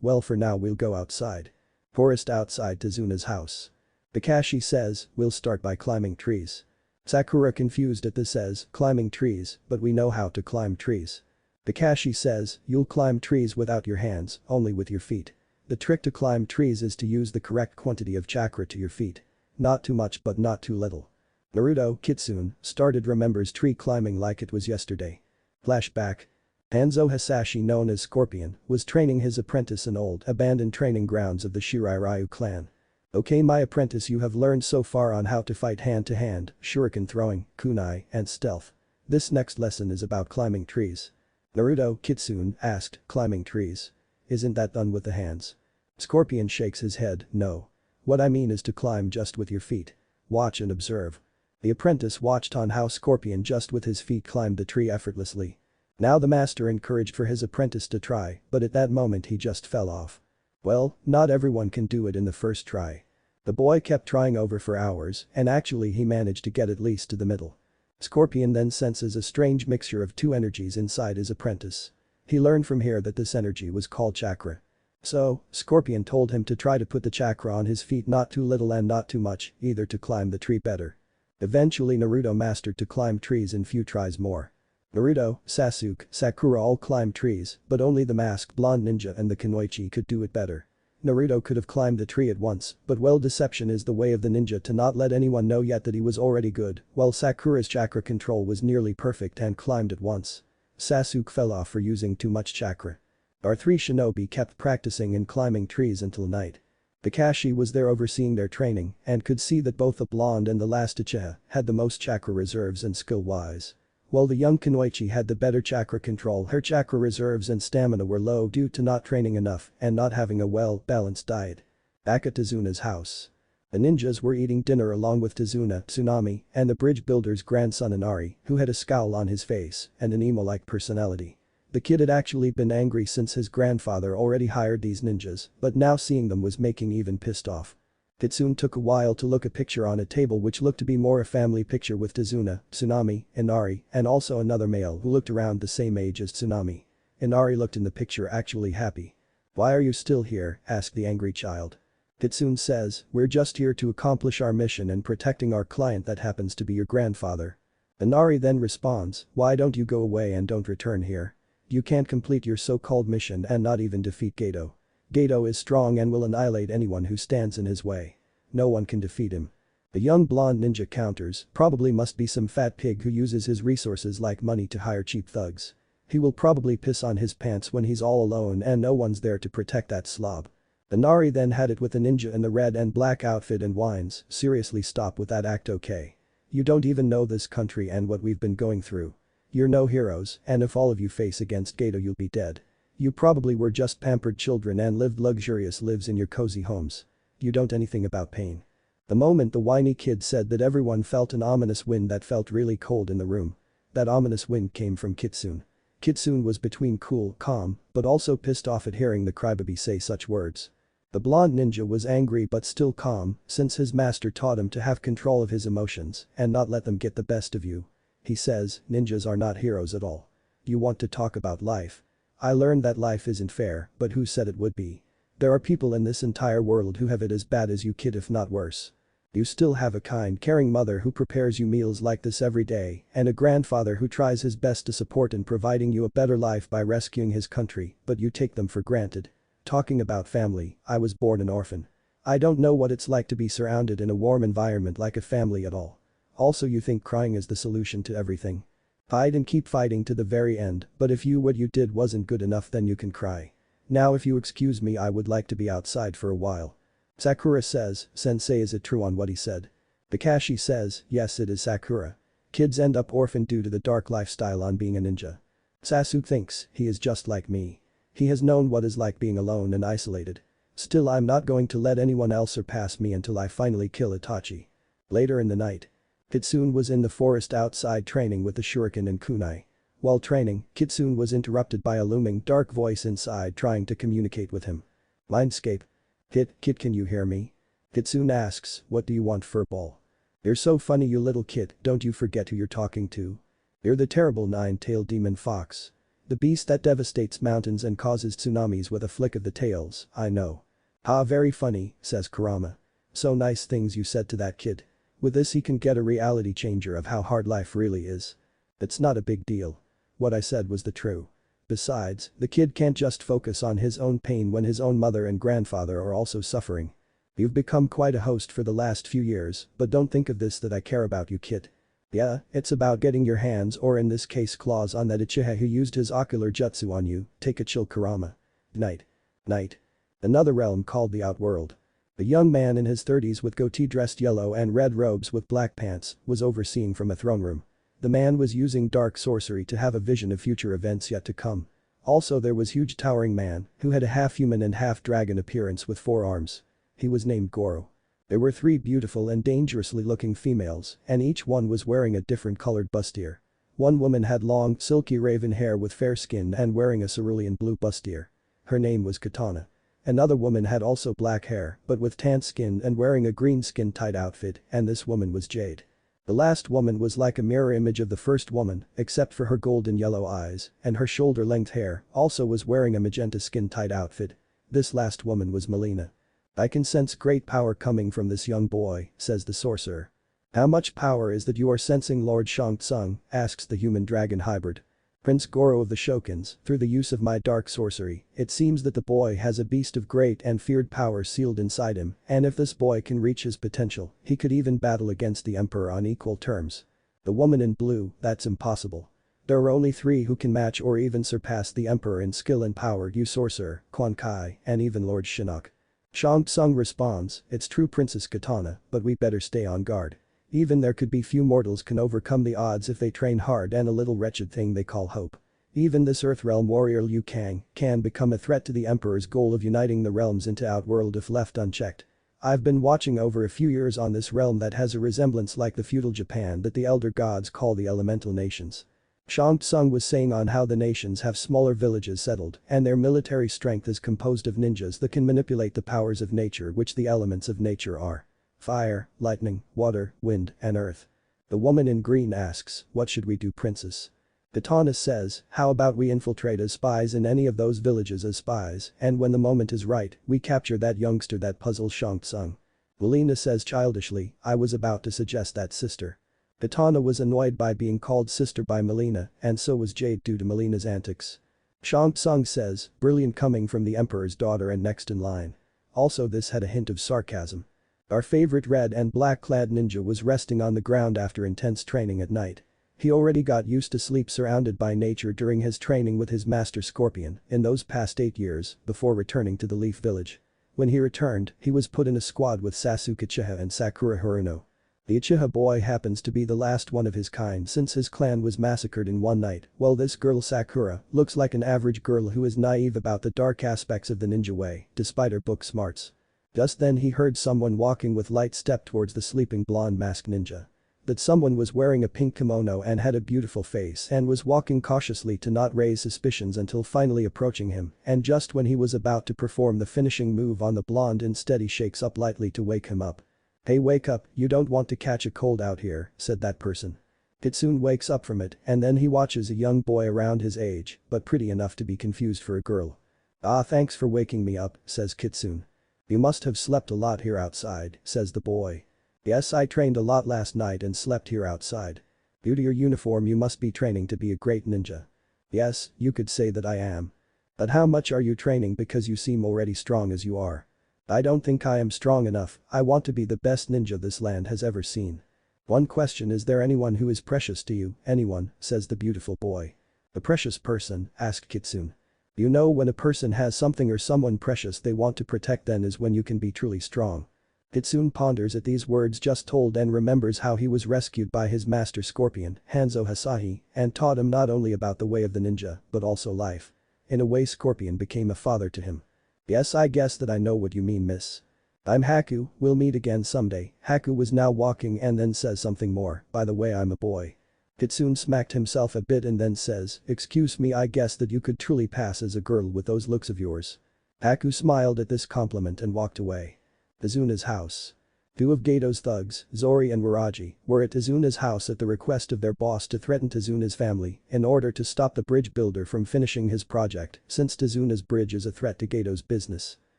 [SPEAKER 1] well, for now we'll go outside. Forest outside Izuna's house. Kakashi says, we'll start by climbing trees. Sakura confused at this says, climbing trees, but we know how to climb trees. Kakashi says, you'll climb trees without your hands, only with your feet. The trick to climb trees is to use the correct quantity of chakra to your feet. Not too much but not too little. Naruto, Kitsune, started remembers tree climbing like it was yesterday. Flashback. Hanzo Hasashi, known as Scorpion, was training his apprentice in old abandoned training grounds of the Shirairyu clan. Okay, my apprentice, you have learned so far on how to fight hand-to-hand, shuriken throwing, kunai, and stealth. This next lesson is about climbing trees. Naruto, Kitsune, asked, climbing trees. Isn't that done with the hands? Scorpion shakes his head, no. What I mean is to climb just with your feet. Watch and observe. The apprentice watched on how Scorpion just with his feet climbed the tree effortlessly. Now the master encouraged for his apprentice to try, but at that moment he just fell off. Well, not everyone can do it in the first try. The boy kept trying over for hours and actually he managed to get at least to the middle. Scorpion then senses a strange mixture of two energies inside his apprentice. He learned from here that this energy was called chakra. So, Scorpion told him to try to put the chakra on his feet, not too little and not too much, either to climb the tree better. Eventually Naruto mastered to climb trees in few tries more. Naruto, Sasuke, Sakura all climbed trees, but only the masked blonde ninja and the kunoichi could do it better. Naruto could have climbed the tree at once, but well, deception is the way of the ninja to not let anyone know yet that he was already good, while Sakura's chakra control was nearly perfect and climbed at once. Sasuke fell off for using too much chakra. Our three shinobi kept practicing and climbing trees until night. Kakashi was there overseeing their training and could see that both the blonde and the last Uchiha had the most chakra reserves and skill-wise. While the young kunoichi had the better chakra control, her chakra reserves and stamina were low due to not training enough and not having a well-balanced diet. Back at Izuna's house. The ninjas were eating dinner along with Izuna, Tsunami, and the bridge builder's grandson Inari, who had a scowl on his face and an emo-like personality. The kid had actually been angry since his grandfather already hired these ninjas, but now seeing them was making even pissed off. Kitsune took a while to look a picture on a table which looked to be more a family picture with Izuna, Tsunami, Inari, and also another male who looked around the same age as Tsunami. Inari looked in the picture actually happy. Why are you still here? Asked the angry child. Kitsune says, we're just here to accomplish our mission and protecting our client that happens to be your grandfather. Inari then responds, why don't you go away and don't return here? You can't complete your so-called mission and not even defeat Geto. Geto is strong and will annihilate anyone who stands in his way. No one can defeat him. The young blonde ninja counters, probably must be some fat pig who uses his resources like money to hire cheap thugs. He will probably piss on his pants when he's all alone and no one's there to protect that slob. Inari then had it with the ninja in the red and black outfit and whines, seriously, stop with that act, okay? You don't even know this country and what we've been going through. You're no heroes, and if all of you face against Geto you'll be dead. You probably were just pampered children and lived luxurious lives in your cozy homes. You don't anything about pain. The moment the whiny kid said that, everyone felt an ominous wind that felt really cold in the room. That ominous wind came from Kitsune. Kitsune was between cool, calm, but also pissed off at hearing the crybaby say such words. The blonde ninja was angry but still calm since his master taught him to have control of his emotions and not let them get the best of you. He says, ninjas are not heroes at all. You want to talk about life? I learned that life isn't fair, but who said it would be? There are people in this entire world who have it as bad as you, kid, if not worse. You still have a kind, caring mother who prepares you meals like this every day, and a grandfather who tries his best to support in providing you a better life by rescuing his country, but you take them for granted. Talking about family, I was born an orphan. I don't know what it's like to be surrounded in a warm environment like a family at all. Also, you think crying is the solution to everything. Fight and keep fighting to the very end, but if what you did wasn't good enough, then you can cry. Now if you excuse me, I would like to be outside for a while. Sakura says, "Sensei, is it true on what he said?" Kakashi says, "Yes, it is, Sakura. Kids end up orphaned due to the dark lifestyle on being a ninja." Sasuke thinks, he is just like me. He has known what is like being alone and isolated. Still, I'm not going to let anyone else surpass me until I finally kill Itachi. Later in the night. Kitsune was in the forest outside training with the shuriken and kunai. While training, Kitsune was interrupted by a looming dark voice inside trying to communicate with him. Mindscape. Kit, can you hear me? Kitsune asks, "What do you want, furball?" "You're so funny, you little kid, don't you forget who you're talking to? You're the terrible nine-tailed demon fox. The beast that devastates mountains and causes tsunamis with a flick of the tails, I know." "Ah, very funny," says Kurama. "So nice things you said to that kid. With this he can get a reality changer of how hard life really is. It's not a big deal. What I said was the true. Besides, the kid can't just focus on his own pain when his own mother and grandfather are also suffering. You've become quite a host for the last few years, but don't think of this that I care about you, kid. Yeah, it's about getting your hands, or in this case claws, on that Uchiha who used his ocular jutsu on you. Take a chill, Kurama." Night. Another realm called the Outworld. A young man in his 30s with goatee dressed yellow and red robes with black pants was overseeing from a throne room. The man was using dark sorcery to have a vision of future events yet to come. Also, there was huge towering man who had a half-human and half-dragon appearance with 4 arms. He was named Goro. There were 3 beautiful and dangerously looking females, and each one was wearing a different colored bustier. One woman had long, silky raven hair with fair skin and wearing a cerulean blue bustier. Her name was Katana. Another woman had also black hair, but with tan skin and wearing a green skin-tight outfit, and this woman was Jade. The last woman was like a mirror image of the first woman, except for her golden yellow eyes, and her shoulder-length hair also was wearing a magenta skin-tight outfit. This last woman was Melina. "I can sense great power coming from this young boy," says the sorcerer. "How much power is that you are sensing, Lord Shang Tsung?" asks the human-dragon hybrid. "Prince Goro of the Shokins, through the use of my dark sorcery, it seems that the boy has a beast of great and feared power sealed inside him, and if this boy can reach his potential, he could even battle against the Emperor on equal terms." The woman in blue, "That's impossible. There are only 3 who can match or even surpass the Emperor in skill and power, you sorcerer, Quan Kai, and even Lord Shinnok." Shang Tsung responds, "It's true, Princess Katana, but we better stay on guard. Even there could be few mortals can overcome the odds if they train hard and a little wretched thing they call hope. Even this Earthrealm warrior Liu Kang can become a threat to the Emperor's goal of uniting the realms into Outworld if left unchecked. I've been watching over a few years on this realm that has a resemblance like the feudal Japan that the elder gods call the elemental nations." Shang Tsung was saying on how the nations have smaller villages settled and their military strength is composed of ninjas that can manipulate the powers of nature, which the elements of nature are fire, lightning, water, wind, and earth. The woman in green asks, "What should we do, princess?" Katana says, "How about we infiltrate as spies in any of those villages as spies, and when the moment is right, we capture that youngster that puzzles Shang Tsung." Melina says childishly, "I was about to suggest that, sister." Katana was annoyed by being called sister by Melina, and so was Jade due to Melina's antics. Shang Tsung says, "Brilliant coming from the Emperor's daughter and next in line." Also, this had a hint of sarcasm. Our favorite red and black-clad ninja was resting on the ground after intense training at night. He already got used to sleep surrounded by nature during his training with his master Scorpion in those past 8 years before returning to the Leaf Village. When he returned, he was put in a squad with Sasuke Uchiha and Sakura Haruno. The Uchiha boy happens to be the last one of his kind since his clan was massacred in one night, while this girl Sakura looks like an average girl who is naive about the dark aspects of the ninja way, despite her book smarts. Just then he heard someone walking with light step towards the sleeping blonde masked ninja. That someone was wearing a pink kimono and had a beautiful face and was walking cautiously to not raise suspicions until finally approaching him, and just when he was about to perform the finishing move on the blonde, instead he shakes up lightly to wake him up. "Hey, wake up, you don't want to catch a cold out here," said that person. Kitsune wakes up from it and then he watches a young boy around his age, but pretty enough to be confused for a girl. "Ah, thanks for waking me up," says Kitsune. "You must have slept a lot here outside," says the boy. Yes, I trained a lot last night and slept here outside. Due to your uniform you must be training to be a great ninja. Yes, you could say that I am. But how much are you training because you seem already strong as you are? I don't think I am strong enough, I want to be the best ninja this land has ever seen. One question, is there anyone who is precious to you? Anyone, says the beautiful boy. A precious person, asked Kitsune. You know, when a person has something or someone precious they want to protect, then is when you can be truly strong. Kitsune ponders at these words just told and remembers how he was rescued by his master Scorpion, Hanzo Hasahi, and taught him not only about the way of the ninja, but also life. In a way Scorpion became a father to him. Yes, I guess that I know what you mean, miss. I'm Haku, we'll meet again someday. Haku was now walking and then says something more, by the way I'm a boy. Kitsune smacked himself a bit and then says, excuse me, I guess that you could truly pass as a girl with those looks of yours. Haku smiled at this compliment and walked away. Izuna's house. Two of Gato's thugs, Zori and Waraji, were at Izuna's house at the request of their boss to threaten Izuna's family in order to stop the bridge builder from finishing his project, since Izuna's bridge is a threat to Gato's business.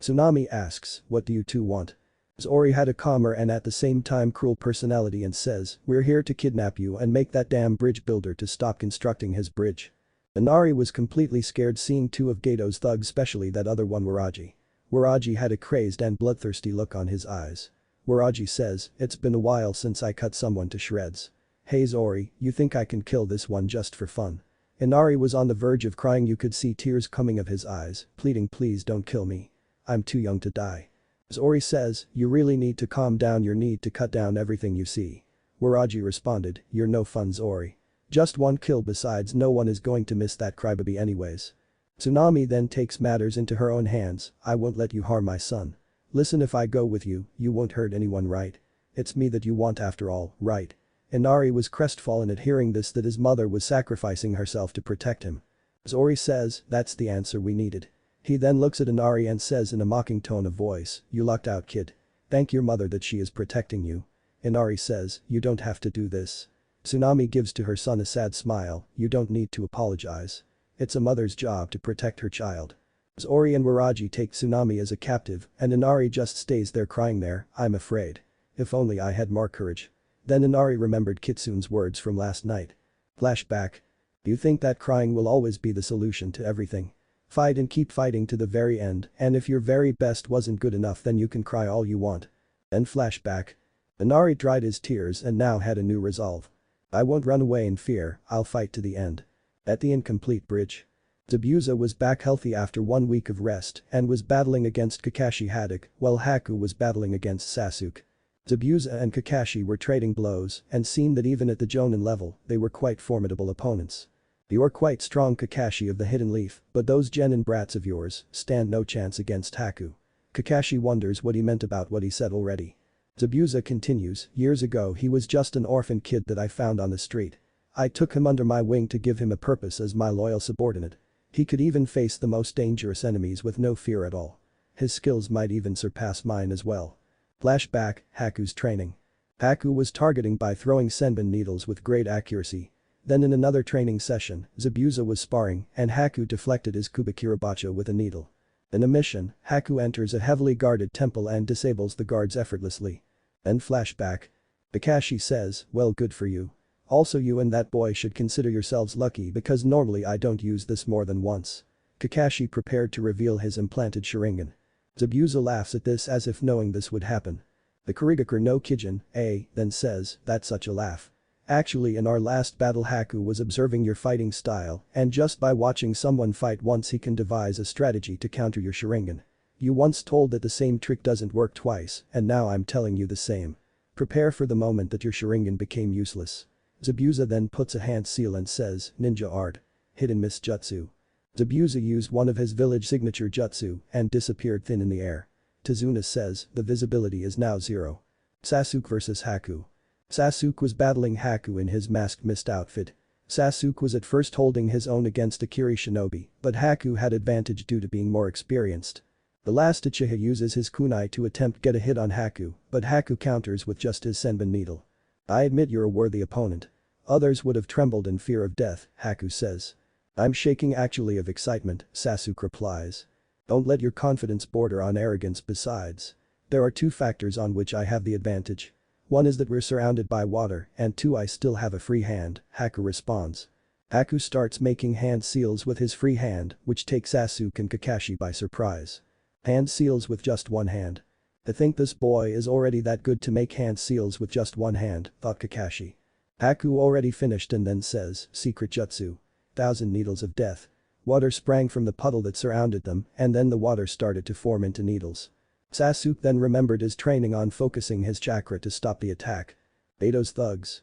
[SPEAKER 1] Tsunami asks, what do you two want? Zori had a calmer and at the same time cruel personality and says, we're here to kidnap you and make that damn bridge builder to stop constructing his bridge. Inari was completely scared seeing two of Gato's thugs, especially that other one Waraji. Waraji had a crazed and bloodthirsty look on his eyes. Waraji says, it's been a while since I cut someone to shreds. Hey Zori, you think I can kill this one just for fun? Inari was on the verge of crying, you could see tears coming of his eyes, pleading, please don't kill me. I'm too young to die. Zori says, you really need to calm down, you need to cut down everything you see. Waraji responded, you're no fun Zori. Just one kill, besides no one is going to miss that crybaby anyways. Tsunami then takes matters into her own hands, I won't let you harm my son. Listen, if I go with you, you won't hurt anyone, right? It's me that you want after all, right? Inari was crestfallen at hearing this, that his mother was sacrificing herself to protect him. Zori says, that's the answer we needed. He then looks at Inari and says in a mocking tone of voice, you lucked out kid. Thank your mother that she is protecting you. Inari says, you don't have to do this. Tsunami gives to her son a sad smile, you don't need to apologize. It's a mother's job to protect her child. Zori and Waraji take Tsunami as a captive and Inari just stays there crying there, I'm afraid. If only I had more courage. Then Inari remembered Kitsune's words from last night. Flashback. You think that crying will always be the solution to everything? Fight and keep fighting to the very end, and if your very best wasn't good enough then you can cry all you want. Then flashback. Inari dried his tears and now had a new resolve. I won't run away in fear, I'll fight to the end. At the incomplete bridge. Zabuza was back healthy after 1 week of rest and was battling against Kakashi Haddock while Haku was battling against Sasuke. Zabuza and Kakashi were trading blows and seemed that even at the Jonin level, they were quite formidable opponents. You're quite strong Kakashi of the Hidden Leaf, but those genin brats of yours stand no chance against Haku. Kakashi wonders what he meant about what he said already. Zabuza continues, years ago he was just an orphan kid that I found on the street. I took him under my wing to give him a purpose as my loyal subordinate. He could even face the most dangerous enemies with no fear at all. His skills might even surpass mine as well. Flashback, Haku's training. Haku was targeting by throwing senbon needles with great accuracy. Then in another training session, Zabuza was sparring and Haku deflected his Kubikirabacha with a needle. In a mission, Haku enters a heavily guarded temple and disables the guards effortlessly. Then flashback. Kakashi says, well, good for you. Also, you and that boy should consider yourselves lucky because normally I don't use this more than once. Kakashi prepared to reveal his implanted Sharingan. Zabuza laughs at this as if knowing this would happen. The Kurigakur no Kijin, then says, that's such a laugh. Actually, in our last battle Haku was observing your fighting style and just by watching someone fight once he can devise a strategy to counter your Sharingan. You once told that the same trick doesn't work twice and now I'm telling you the same. Prepare for the moment that your Sharingan became useless. Zabuza then puts a hand seal and says, ninja art. Hidden miss jutsu. Zabuza used one of his village signature jutsu and disappeared thin in the air. Tazuna says, the visibility is now 0. Sasuke vs Haku. Sasuke was battling Haku in his masked mist outfit. Sasuke was at first holding his own against Akiri Shinobi, but Haku had advantage due to being more experienced. The last Uchiha uses his kunai to attempt get a hit on Haku, but Haku counters with just his senbon needle. I admit you're a worthy opponent. Others would have trembled in fear of death, Haku says. I'm shaking actually of excitement, Sasuke replies. Don't let your confidence border on arrogance, besides. There are 2 factors on which I have the advantage. One is that we're surrounded by water and two I still have a free hand, Haku responds. Haku starts making hand seals with his free hand, which takes Sasuke and Kakashi by surprise. Hand seals with just one hand. I think this boy is already that good to make hand seals with just one hand, thought Kakashi. Haku already finished and then says, secret jutsu. 1,000 needles of death. Water sprang from the puddle that surrounded them and then the water started to form into needles. Sasuke then remembered his training on focusing his chakra to stop the attack. Beto's thugs.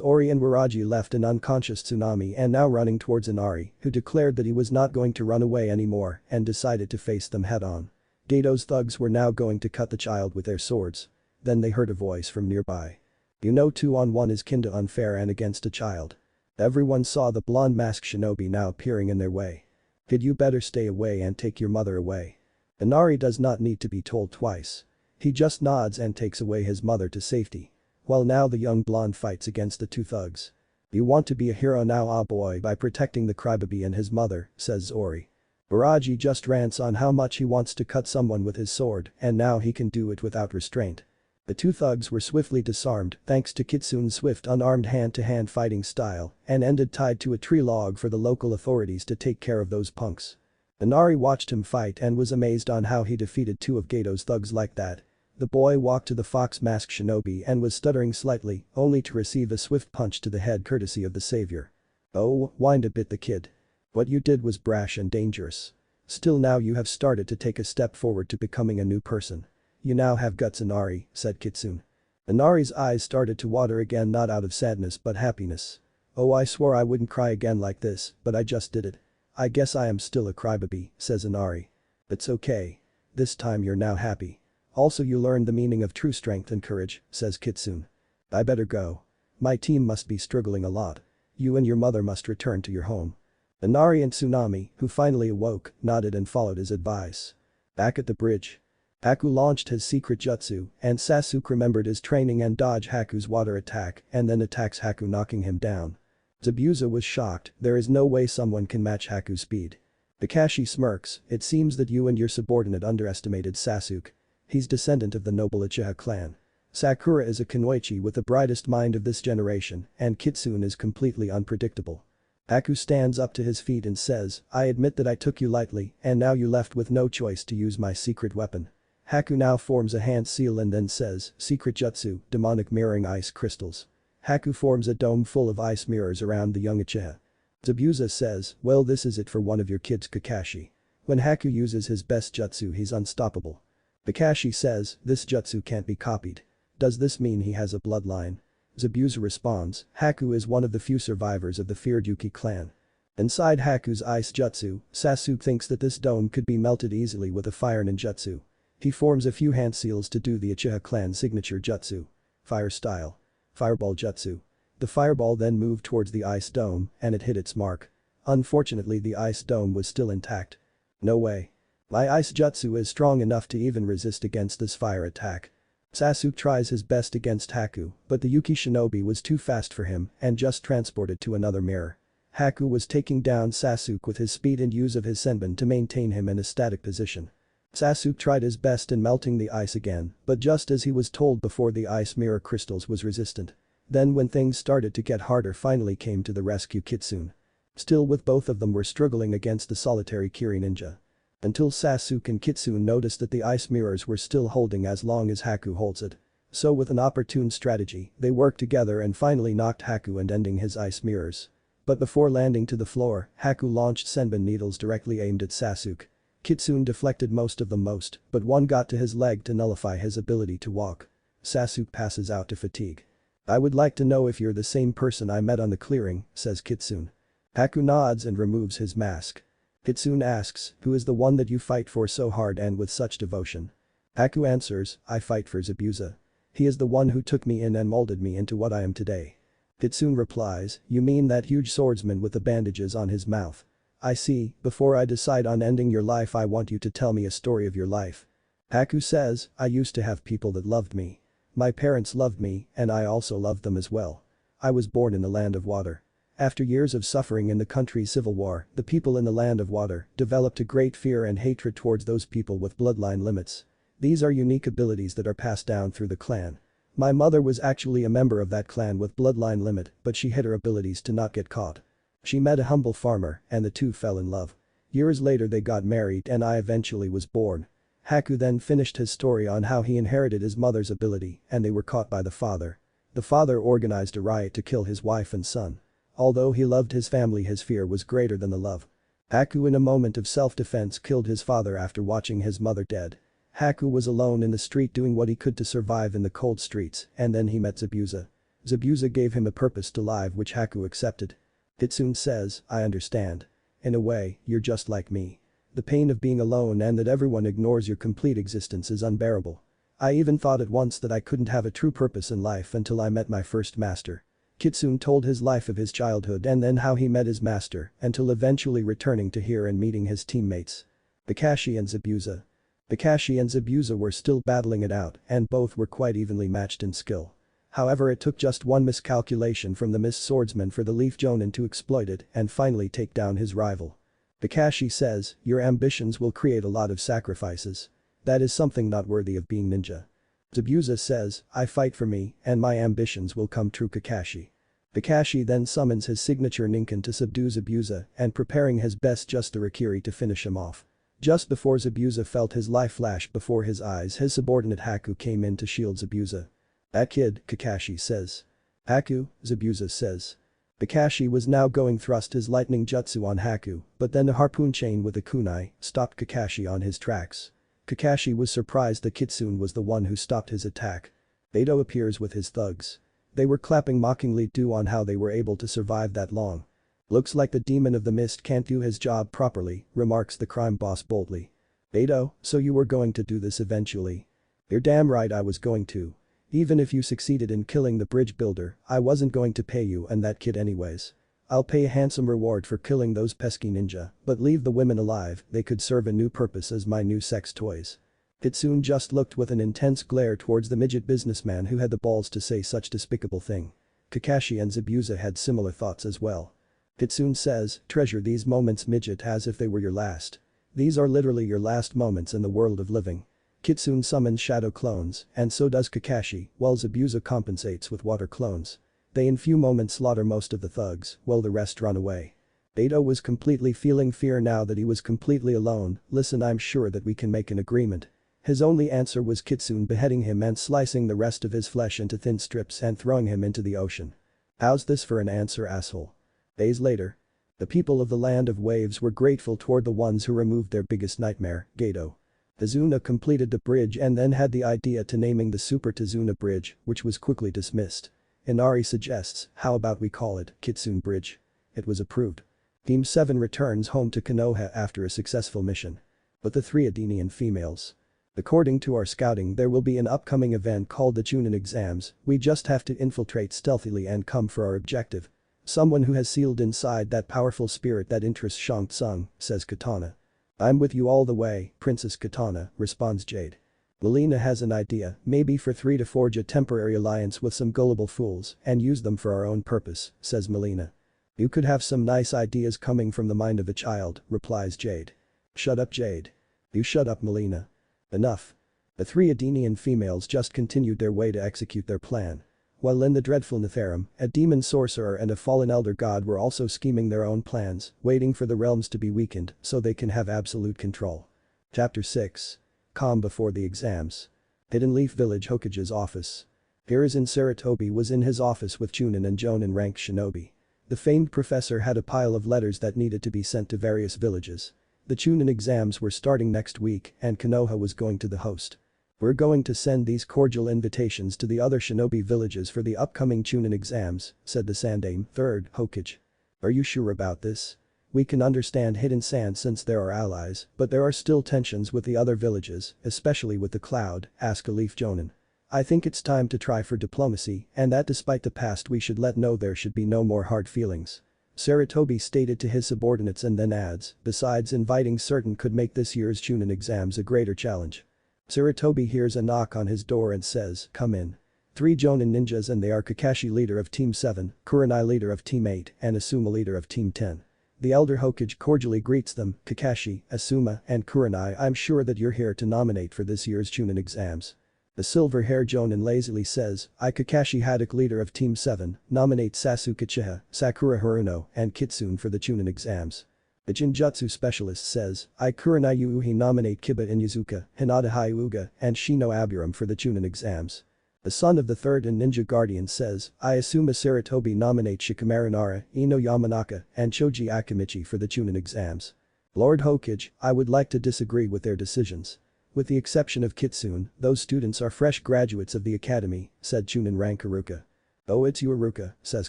[SPEAKER 1] Ori and Waraji left an unconscious Tsunami and now running towards Inari, who declared that he was not going to run away anymore and decided to face them head-on. Beto's thugs were now going to cut the child with their swords. Then they heard a voice from nearby. You know 2-on-1 is kinda unfair and against a child. Everyone saw the blonde masked shinobi now appearing in their way. Kid, you better stay away and take your mother away. Inari does not need to be told twice. He just nods and takes away his mother to safety. While now the young blonde fights against the two thugs. You want to be a hero now, ah boy, by protecting the crybaby and his mother, says Ori. Waraji just rants on how much he wants to cut someone with his sword and now he can do it without restraint. The two thugs were swiftly disarmed thanks to Kitsune's swift unarmed hand-to-hand fighting style and ended tied to a tree log for the local authorities to take care of those punks. Inari watched him fight and was amazed on how he defeated two of Geto's thugs like that. The boy walked to the fox-masked shinobi and was stuttering slightly, only to receive a swift punch to the head courtesy of the savior. Oh, whined a bit the kid. What you did was brash and dangerous. Still now you have started to take a step forward to becoming a new person. You now have guts, Inari, said Kitsune. Inari's eyes started to water again, not out of sadness but happiness. Oh, I swore I wouldn't cry again like this, but I just did it. I guess I am still a crybaby, says Inari. It's okay. This time you're now happy. Also you learned the meaning of true strength and courage, says Kitsune. I better go. My team must be struggling a lot. You and your mother must return to your home. Inari and Tsunami, who finally awoke, nodded and followed his advice. Back at the bridge. Haku launched his secret jutsu and Sasuke remembered his training and dodged Haku's water attack and then attacks Haku, knocking him down. Zabuza was shocked, there is no way someone can match Haku's speed. Kakashi smirks, it seems that you and your subordinate underestimated Sasuke. He's descendant of the noble Uchiha clan. Sakura is a kunoichi with the brightest mind of this generation and Kitsune is completely unpredictable. Haku stands up to his feet and says, I admit that I took you lightly and now you left with no choice to use my secret weapon. Haku now forms a hand seal and then says, secret jutsu, demonic mirroring ice crystals. Haku forms a dome full of ice mirrors around the young Uchiha. Zabuza says, well, this is it for one of your kids, Kakashi. When Haku uses his best jutsu he's unstoppable. Kakashi says, this jutsu can't be copied. Does this mean he has a bloodline? Zabuza responds, Haku is one of the few survivors of the feared Yuki clan. Inside Haku's ice jutsu, Sasuke thinks that this dome could be melted easily with a fire ninjutsu. He forms a few hand seals to do the Uchiha clan signature jutsu. Fire style. Fireball jutsu. The fireball then moved towards the ice dome and it hit its mark. Unfortunately the ice dome was still intact. No way. My ice jutsu is strong enough to even resist against this fire attack. Sasuke tries his best against Haku, but the Yuki shinobi was too fast for him and just transported to another mirror. Haku was taking down Sasuke with his speed and use of his senbon to maintain him in a static position. Sasuke tried his best in melting the ice again, but just as he was told before, the ice mirror crystals was resistant. Then when things started to get harder, finally came to the rescue Kitsune. Still, with both of them were struggling against the solitary Kiri ninja. Until Sasuke and Kitsune noticed that the ice mirrors were still holding as long as Haku holds it. So with an opportune strategy, they worked together and finally knocked Haku and ending his ice mirrors. But before landing to the floor, Haku launched senbon needles directly aimed at Sasuke. Kitsune deflected most of them, but one got to his leg to nullify his ability to walk. Sasuke passes out to fatigue. I would like to know if you're the same person I met on the clearing, says Kitsune. Haku nods and removes his mask. Kitsune asks, who is the one that you fight for so hard and with such devotion? Haku answers, I fight for Zabuza. He is the one who took me in and molded me into what I am today. Kitsune replies, you mean that huge swordsman with the bandages on his mouth? I see, before I decide on ending your life I want you to tell me a story of your life. Haku says, I used to have people that loved me. My parents loved me and I also loved them as well. I was born in the land of water. After years of suffering in the country's civil war, the people in the land of water developed a great fear and hatred towards those people with bloodline limits. These are unique abilities that are passed down through the clan. My mother was actually a member of that clan with bloodline limit, but she hid her abilities to not get caught. She met a humble farmer and the two fell in love. Years later they got married and I eventually was born. Haku then finished his story on how he inherited his mother's ability and they were caught by the father. The father organized a riot to kill his wife and son. Although he loved his family, his fear was greater than the love. Haku, in a moment of self-defense, killed his father after watching his mother dead. Haku was alone in the street doing what he could to survive in the cold streets, and then he met Zabuza. Zabuza gave him a purpose to live which Haku accepted. Kitsune says, "I understand. In a way, you're just like me. The pain of being alone and that everyone ignores your complete existence is unbearable. I even thought at once that I couldn't have a true purpose in life until I met my first master." Kitsune told his life of his childhood and then how he met his master, until eventually returning to here and meeting his teammates. Kakashi and Zabuza. Kakashi and Zabuza were still battling it out and both were quite evenly matched in skill. However, it took just one miscalculation from the missed swordsman for the Leaf Jonin to exploit it and finally take down his rival. Kakashi says, "Your ambitions will create a lot of sacrifices. That is something not worthy of being ninja." Zabuza says, "I fight for me and my ambitions will come true, Kakashi." Kakashi then summons his signature Ninken to subdue Zabuza and preparing his best just a Rikiri to finish him off. Just before Zabuza felt his life flash before his eyes, his subordinate Haku came in to shield Zabuza. "That kid," Kakashi says. "Haku," Zabuza says. Kakashi was now going thrust his lightning jutsu on Haku, but then a harpoon chain with a kunai stopped Kakashi on his tracks. Kakashi was surprised that Kitsune was the one who stopped his attack. Beto appears with his thugs. They were clapping mockingly due on how they were able to survive that long. "Looks like the demon of the mist can't do his job properly," remarks the crime boss boldly. "Beto, so you were going to do this eventually?" "You're damn right I was going to. Even if you succeeded in killing the bridge builder, I wasn't going to pay you and that kid anyways. I'll pay a handsome reward for killing those pesky ninja, but leave the women alive, they could serve a new purpose as my new sex toys." Kitsune just looked with an intense glare towards the midget businessman who had the balls to say such despicable thing. Kakashi and Zabuza had similar thoughts as well. Kitsune says, "Treasure these moments, midget, as if they were your last. These are literally your last moments in the world of living." Kitsune summons shadow clones, and so does Kakashi, while Zabuza compensates with water clones. They in few moments slaughter most of the thugs, while the rest run away. Beto was completely feeling fear now that he was completely alone. "Listen, I'm sure that we can make an agreement." His only answer was Kitsune beheading him and slicing the rest of his flesh into thin strips and throwing him into the ocean. "How's this for an answer, asshole?" Days later. The people of the Land of Waves were grateful toward the ones who removed their biggest nightmare, Gato. Tazuna completed the bridge and then had the idea to naming the Super Tazuna Bridge, which was quickly dismissed. Inari suggests, "How about we call it Kitsune Bridge?" It was approved. Team 7 returns home to Konoha after a successful mission. But the three Adenian females. "According to our scouting, there will be an upcoming event called the Chunin exams. We just have to infiltrate stealthily and come for our objective. Someone who has sealed inside that powerful spirit that interests Shang Tsung," says Katana. "I'm with you all the way, Princess Katana," responds Jade. "Melina has an idea, maybe for 3 to forge a temporary alliance with some gullible fools and use them for our own purpose," says Melina. "You could have some nice ideas coming from the mind of a child," replies Jade. "Shut up, Jade. You shut up, Melina. Enough." The three Adenian females just continued their way to execute their plan. While in the dreadful Netherem, a demon sorcerer and a fallen elder god were also scheming their own plans, waiting for the realms to be weakened so they can have absolute control. Chapter 6. Calm before the exams. Hidden Leaf Village Hokage's office. Hiruzen Sarutobi was in his office with Chunin and Jonin ranked shinobi. The famed professor had a pile of letters that needed to be sent to various villages. The Chunin exams were starting next week and Konoha was going to the host. "We're going to send these cordial invitations to the other shinobi villages for the upcoming Chunin exams," said the Sandaime, 3rd Hokage. "Are you sure about this? We can understand Hidden Sand since they're our allies, but there are still tensions with the other villages, especially with the Cloud," asked a Leaf Jonin. "I think it's time to try for diplomacy and that despite the past we should let know there should be no more hard feelings." Sarutobi stated to his subordinates and then adds, "Besides, inviting certain could make this year's Chunin exams a greater challenge." Sarutobi hears a knock on his door and says, "Come in." 3 Jonin ninjas and they are Kakashi, leader of Team 7, Kurenai, leader of Team 8 and Asuma, leader of Team 10. The elder Hokage cordially greets them, "Kakashi, Asuma and Kurenai, I'm sure that you're here to nominate for this year's Chunin exams." The silver-haired Jonin lazily says, Kakashi Haddock, leader of Team 7, nominate Sasuke Uchiha, Sakura Haruno, and Kitsune for the Chunin exams. The Jinjutsu specialist says, Kurenai Uhi nominate Kiba Inuzuka, Hinata Hyuga, and Shino Aburam for the Chunin exams. The son of the third and ninja guardian says, Asuma Saratobi nominate Shikamaru Nara, Ino Yamanaka, and Choji Akimichi for the Chunin exams. Lord Hokage, I would like to disagree with their decisions. With the exception of Kitsune, those students are fresh graduates of the academy, said Chunin rank Haruka. Oh, it's you Haruka, says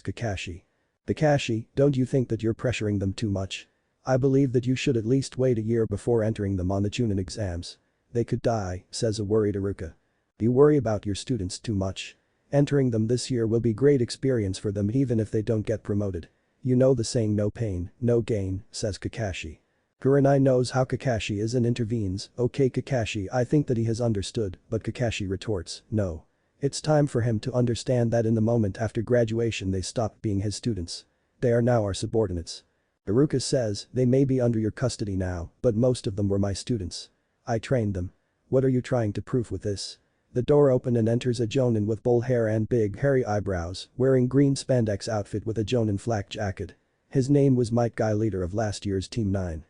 [SPEAKER 1] Kakashi. Kakashi, don't you think that you're pressuring them too much? I believe that you should at least wait a year before entering them on the Chunin exams. They could die, says a worried Haruka. You worry about your students too much. Entering them this year will be great experience for them even if they don't get promoted. You know the saying no pain, no gain, says Kakashi. Kurenai knows how Kakashi is and intervenes, okay Kakashi, I think that he has understood, but Kakashi retorts, no. It's time for him to understand that in the moment after graduation they stopped being his students. They are now our subordinates. Haruka says, they may be under your custody now, but most of them were my students. I trained them. What are you trying to prove with this? The door opened and enters a Jonin with bull hair and big hairy eyebrows, wearing green spandex outfit with a Jonin flak jacket. His name was Might Guy, leader of last year's Team 9.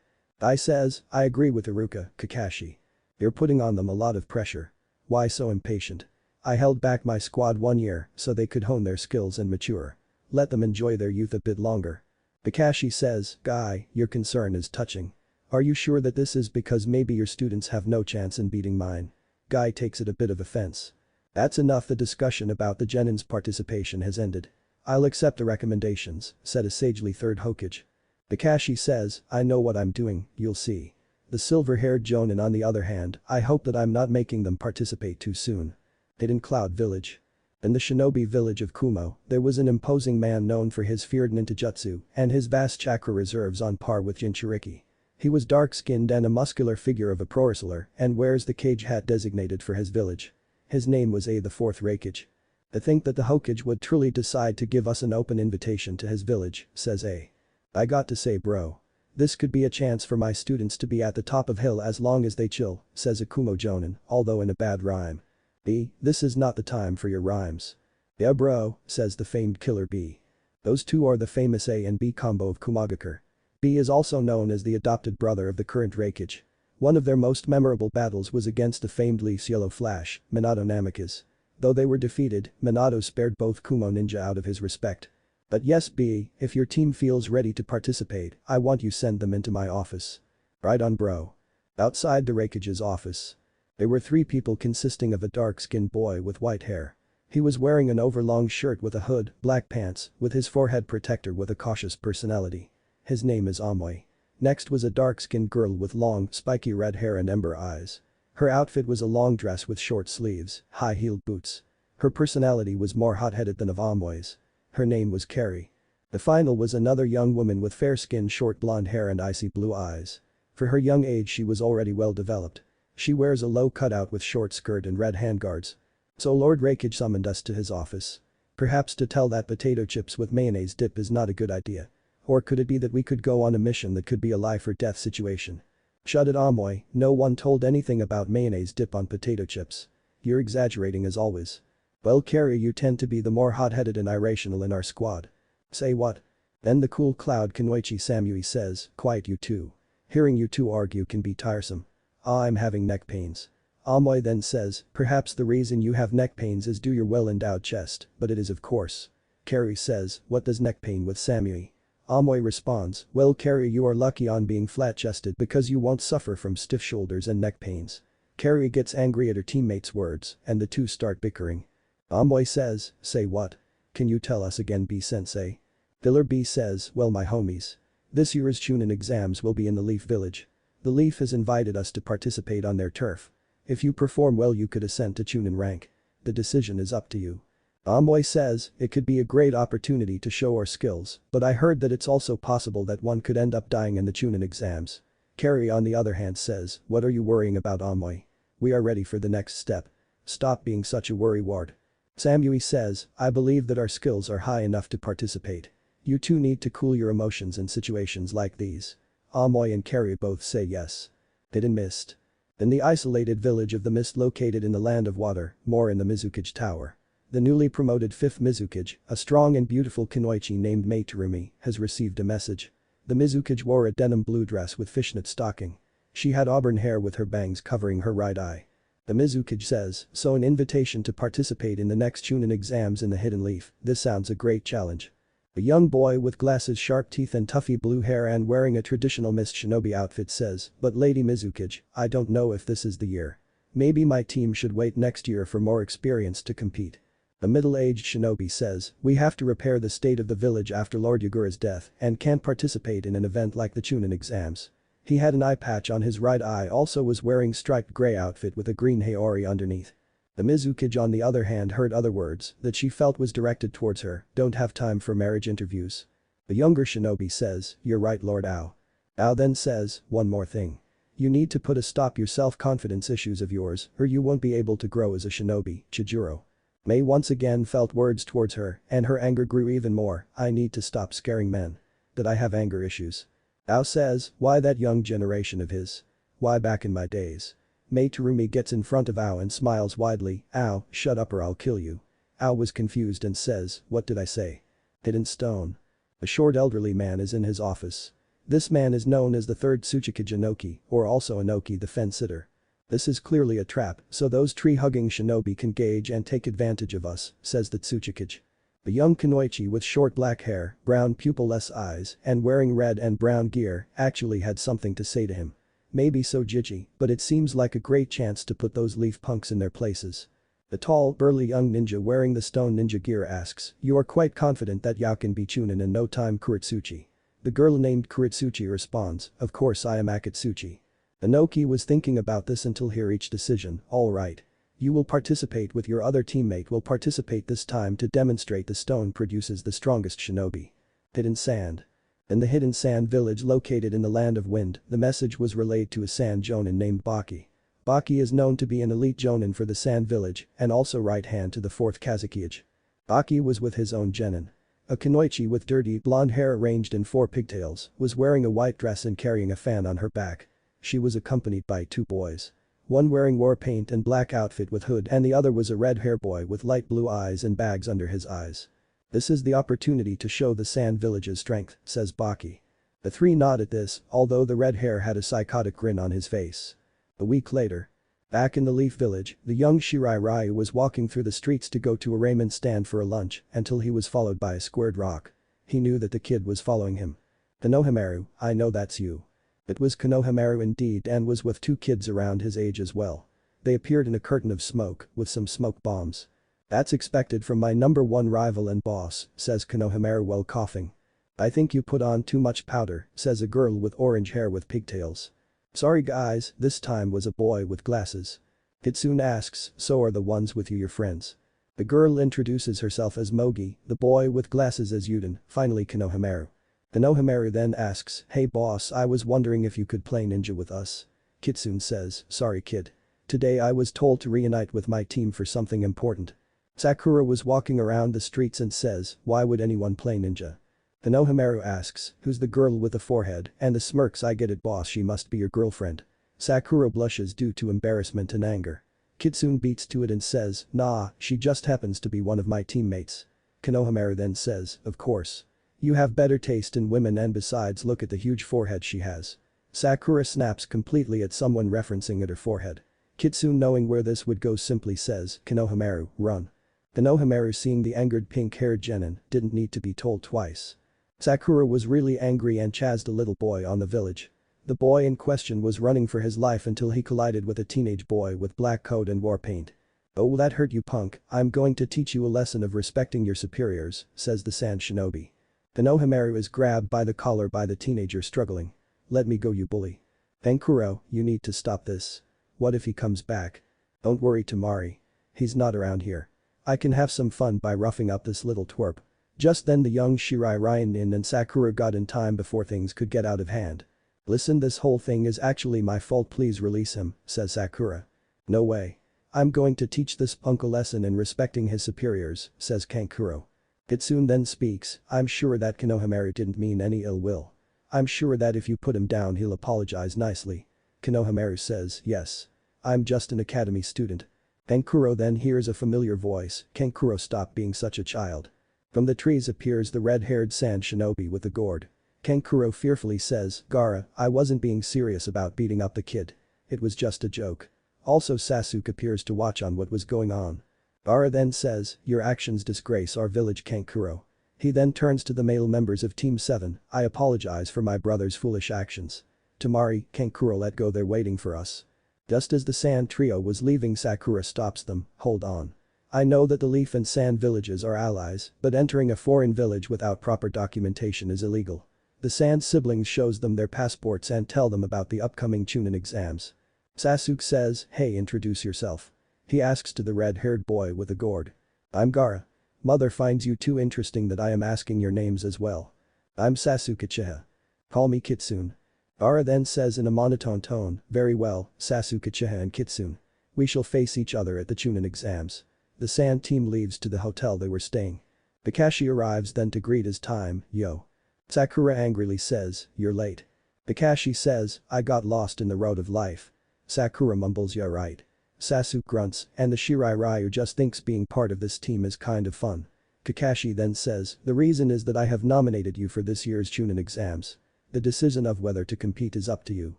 [SPEAKER 1] I says, I agree with Haruka, Kakashi. You're putting on them a lot of pressure. Why so impatient? I held back my squad 1 year so they could hone their skills and mature. Let them enjoy their youth a bit longer. Kakashi says, Guy, your concern is touching. Are you sure that this is because maybe your students have no chance in beating mine? Guy takes it a bit of offense. That's enough, the discussion about the Genin's participation has ended. I'll accept the recommendations, said a sagely third Hokage. Kakashi says, I know what I'm doing, you'll see. The silver-haired Jonin on the other hand, I hope that I'm not making them participate too soon. Hidden Cloud Village. In the shinobi village of Kumo, there was an imposing man known for his feared ninjutsu and his vast chakra reserves on par with Jinchuriki. He was dark-skinned and a muscular figure of a pro wrestler and wears the cage hat designated for his village. His name was the fourth Raikage. To think that the Hokage would truly decide to give us an open invitation to his village, says A. I got to say bro. This could be a chance for my students to be at the top of hill as long as they chill, says a Kumo Jonin, although in a bad rhyme. B, this is not the time for your rhymes. Yeah bro, says the famed killer B. Those two are the famous A and B combo of Kumogakure. B is also known as the adopted brother of the current Raikage. One of their most memorable battles was against the famed Leaf's Yellow Flash, Minato Namikaze. Though they were defeated, Minato spared both Kumo ninja out of his respect. But yes B, if your team feels ready to participate, I want you send them into my office. Right on bro. Outside the Raikage's office. There were 3 people consisting of a dark-skinned boy with white hair. He was wearing an overlong shirt with a hood, black pants, with his forehead protector with a cautious personality. His name is Amoy. Next was a dark-skinned girl with long, spiky red hair and ember eyes. Her outfit was a long dress with short sleeves, high-heeled boots. Her personality was more hot-headed than of Amoy's. Her name was Carrie. The final was another young woman with fair skin, short blonde hair and icy blue eyes. For her young age she was already well developed. She wears a low cutout with short skirt and red handguards. So Lord Raikage summoned us to his office. Perhaps to tell that potato chips with mayonnaise dip is not a good idea. Or could it be that we could go on a mission that could be a life or death situation? Shut it Amoy, no one told anything about mayonnaise dip on potato chips. You're exaggerating as always. Well Carrie, you tend to be the more hot-headed and irrational in our squad. Say what? Then the cool cloud Kanoichi Samui says, quiet you two. Hearing you two argue can be tiresome. I'm having neck pains. Amoy then says, perhaps the reason you have neck pains is due your well-endowed chest, but it is of course. Carrie says, what does neck pain with Samui? Amoy responds, well Carrie, you are lucky on being flat-chested because you won't suffer from stiff shoulders and neck pains. Carrie gets angry at her teammates' words and the two start bickering. Amoy says, say what? Can you tell us again B-sensei? Filler B says, well my homies. This year's Chunin exams will be in the Leaf Village. The Leaf has invited us to participate on their turf. If you perform well you could ascend to Chunin rank. The decision is up to you. Amoy says, it could be a great opportunity to show our skills, but I heard that it's also possible that one could end up dying in the Chunin exams. Carrie on the other hand says, what are you worrying about Amoy? We are ready for the next step. Stop being such a worrywart. Samui says, I believe that our skills are high enough to participate. You two need to cool your emotions in situations like these. Amoy and Carrie both say yes. Hit and missed. In the isolated village of the mist located in the land of water, more in the Mizukage Tower. The newly promoted 5th Mizukage, a strong and beautiful kunoichi named Meister, has received a message. The Mizukage wore a denim blue dress with fishnet stocking. She had auburn hair with her bangs covering her right eye. The Mizukage says, so an invitation to participate in the next Chunin exams in the Hidden Leaf, this sounds a great challenge. A young boy with glasses, sharp teeth and tuffy blue hair and wearing a traditional mist shinobi outfit says, but Lady Mizukage, I don't know if this is the year. Maybe my team should wait next year for more experience to compete. A middle-aged shinobi says, we have to repair the state of the village after Lord Yagura's death and can't participate in an event like the Chunin exams. He had an eye patch on his right eye, also was wearing striped gray outfit with a green haori underneath. The Mizukage on the other hand heard other words that she felt was directed towards her, don't have time for marriage interviews. The younger shinobi says, you're right Lord Ao. Ao then says, one more thing. You need to put a stop your self-confidence issues of yours or you won't be able to grow as a shinobi, Chijuro. Mei once again felt words towards her and her anger grew even more, I need to stop scaring men. That I have anger issues. Ao says, why that young generation of his? Why back in my days? Mei Terumi gets in front of Ao and smiles widely, Ao, shut up or I'll kill you. Ao was confused and says, what did I say? Hidden stone. A short elderly man is in his office. This man is known as the 3rd Tsuchikage Inoki, or also Inoki the fence-sitter. This is clearly a trap, so those tree-hugging shinobi can gauge and take advantage of us, says the Tsuchikage. A young kunoichi with short black hair, brown pupil-less eyes, and wearing red and brown gear actually had something to say to him. Maybe so jijji, but it seems like a great chance to put those leaf punks in their places. The tall, burly young ninja wearing the stone ninja gear asks, you are quite confident that Yao can be Chunin in no time Kuritsuchi. The girl named Kuritsuchi responds, of course I am Akatsuchi. Inoki was thinking about this until he reached decision, alright. You will participate with your other teammate will participate this time to demonstrate the stone produces the strongest shinobi. Hidden Sand. In the Hidden Sand village located in the Land of Wind, the message was relayed to a sand jonin named Baki. Baki is known to be an elite jonin for the sand village and also right hand to the 4th Kazekage. Baki was with his own genin. A kunoichi with dirty blonde hair arranged in 4 pigtails was wearing a white dress and carrying a fan on her back. She was accompanied by 2 boys. One wearing war paint and black outfit with hood and the other was a red hair boy with light blue eyes and bags under his eyes. This is the opportunity to show the sand village's strength, says Baki. The 3 nod at this, although the red hair had a psychotic grin on his face. A week later. Back in the Leaf Village, the young Shirai Ryu was walking through the streets to go to a ramen stand for a lunch until he was followed by a squared rock. He knew that the kid was following him. Konohamaru, I know that's you. It was Konohamaru indeed and was with 2 kids around his age as well. They appeared in a curtain of smoke with some smoke bombs. That's expected from my number 1 rival and boss, says Konohamaru while coughing. I think you put on too much powder, says a girl with orange hair with pigtails. Sorry guys, this time was a boy with glasses. Kitsune asks, so are the ones with you your friends? The girl introduces herself as Mogi, the boy with glasses as Yuden, finally Konohamaru. Konohamaru then asks, hey boss, I was wondering if you could play ninja with us. Kitsune says, sorry kid. Today I was told to reunite with my team for something important. Sakura was walking around the streets and says, why would anyone play ninja? Konohamaru asks, who's the girl with the forehead and the smirks I get it boss she must be your girlfriend. Sakura blushes due to embarrassment and anger. Kitsune beats to it and says, nah, she just happens to be one of my teammates. Konohamaru then says, of course. You have better taste in women and besides look at the huge forehead she has. Sakura snaps completely at someone referencing at her forehead. Kitsune knowing where this would go simply says, Konohamaru, run. Konohamaru seeing the angered pink-haired genin didn't need to be told twice. Sakura was really angry and chased a little boy on the village. The boy in question was running for his life until he collided with a teenage boy with black coat and war paint. Oh that hurt you punk, I'm going to teach you a lesson of respecting your superiors, says the sand shinobi. Konohamaru is grabbed by the collar by the teenager struggling. Let me go you bully. Tenkuro, you need to stop this. What if he comes back? Don't worry Tamari. He's not around here. I can have some fun by roughing up this little twerp. Just then the young Shirai ran in and Sakura got in time before things could get out of hand. Listen, this whole thing is actually my fault, please release him, says Sakura. No way. I'm going to teach this punk a lesson in respecting his superiors, says Kankuro. Kitsune then speaks, I'm sure that Konohamaru didn't mean any ill will. I'm sure that if you put him down he'll apologize nicely. Konohamaru says, yes. I'm just an academy student. Kankuro then hears a familiar voice, Kankuro stop being such a child. From the trees appears the red-haired sand shinobi with the gourd. Kankuro fearfully says, Gaara, I wasn't being serious about beating up the kid. It was just a joke. Also Sasuke appears to watch on what was going on. Gaara then says, your actions disgrace our village Kankuro. He then turns to the male members of Team 7, I apologize for my brother's foolish actions. Temari, Kankuro let go, they're waiting for us. Just as the sand trio was leaving, Sakura stops them, hold on. I know that the leaf and sand villages are allies, but entering a foreign village without proper documentation is illegal. The sand siblings shows them their passports and tell them about the upcoming Chunin exams. Sasuke says, hey, introduce yourself. He asks to the red-haired boy with a gourd. I'm Gaara. Mother finds you too interesting that I am asking your names as well. I'm Sasuke Uchiha. Call me Kitsune. Gaara then says in a monotone tone, very well, Sasuke Uchiha and Kitsune. We shall face each other at the Chunin exams. The sand team leaves to the hotel they were staying. Kakashi arrives then to greet his time, yo. Sakura angrily says, you're late. Kakashi says, I got lost in the road of life. Sakura mumbles, yeah right. Sasuke grunts, and the Shirai Ryu just thinks being part of this team is kind of fun. Kakashi then says, the reason is that I have nominated you for this year's Chunin exams. The decision of whether to compete is up to you.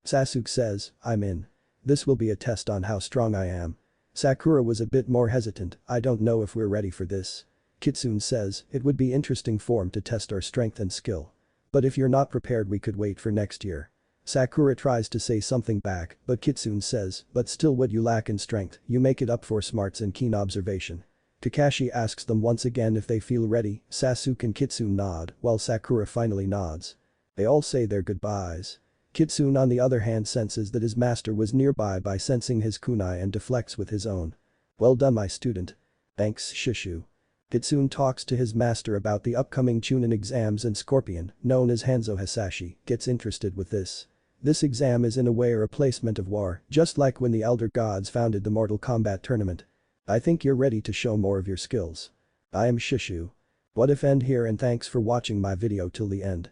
[SPEAKER 1] Sasuke says, I'm in. This will be a test on how strong I am. Sakura was a bit more hesitant, I don't know if we're ready for this. Kitsune says, it would be interesting form to test our strength and skill. But if you're not prepared we could wait for next year. Sakura tries to say something back, but Kitsune says, but still what you lack in strength, you make it up for smarts and keen observation. Kakashi asks them once again if they feel ready, Sasuke and Kitsune nod, while Sakura finally nods. They all say their goodbyes. Kitsune on the other hand senses that his master was nearby by sensing his kunai and deflects with his own. Well done my student. Thanks Shishu. Kitsune talks to his master about the upcoming Chunin exams and Scorpion, known as Hanzo Hasashi, gets interested with this. This exam is in a way a replacement of war, just like when the Elder Gods founded the Mortal Kombat tournament. I think you're ready to show more of your skills. I am Shishu. What if end here and thanks for watching my video till the end.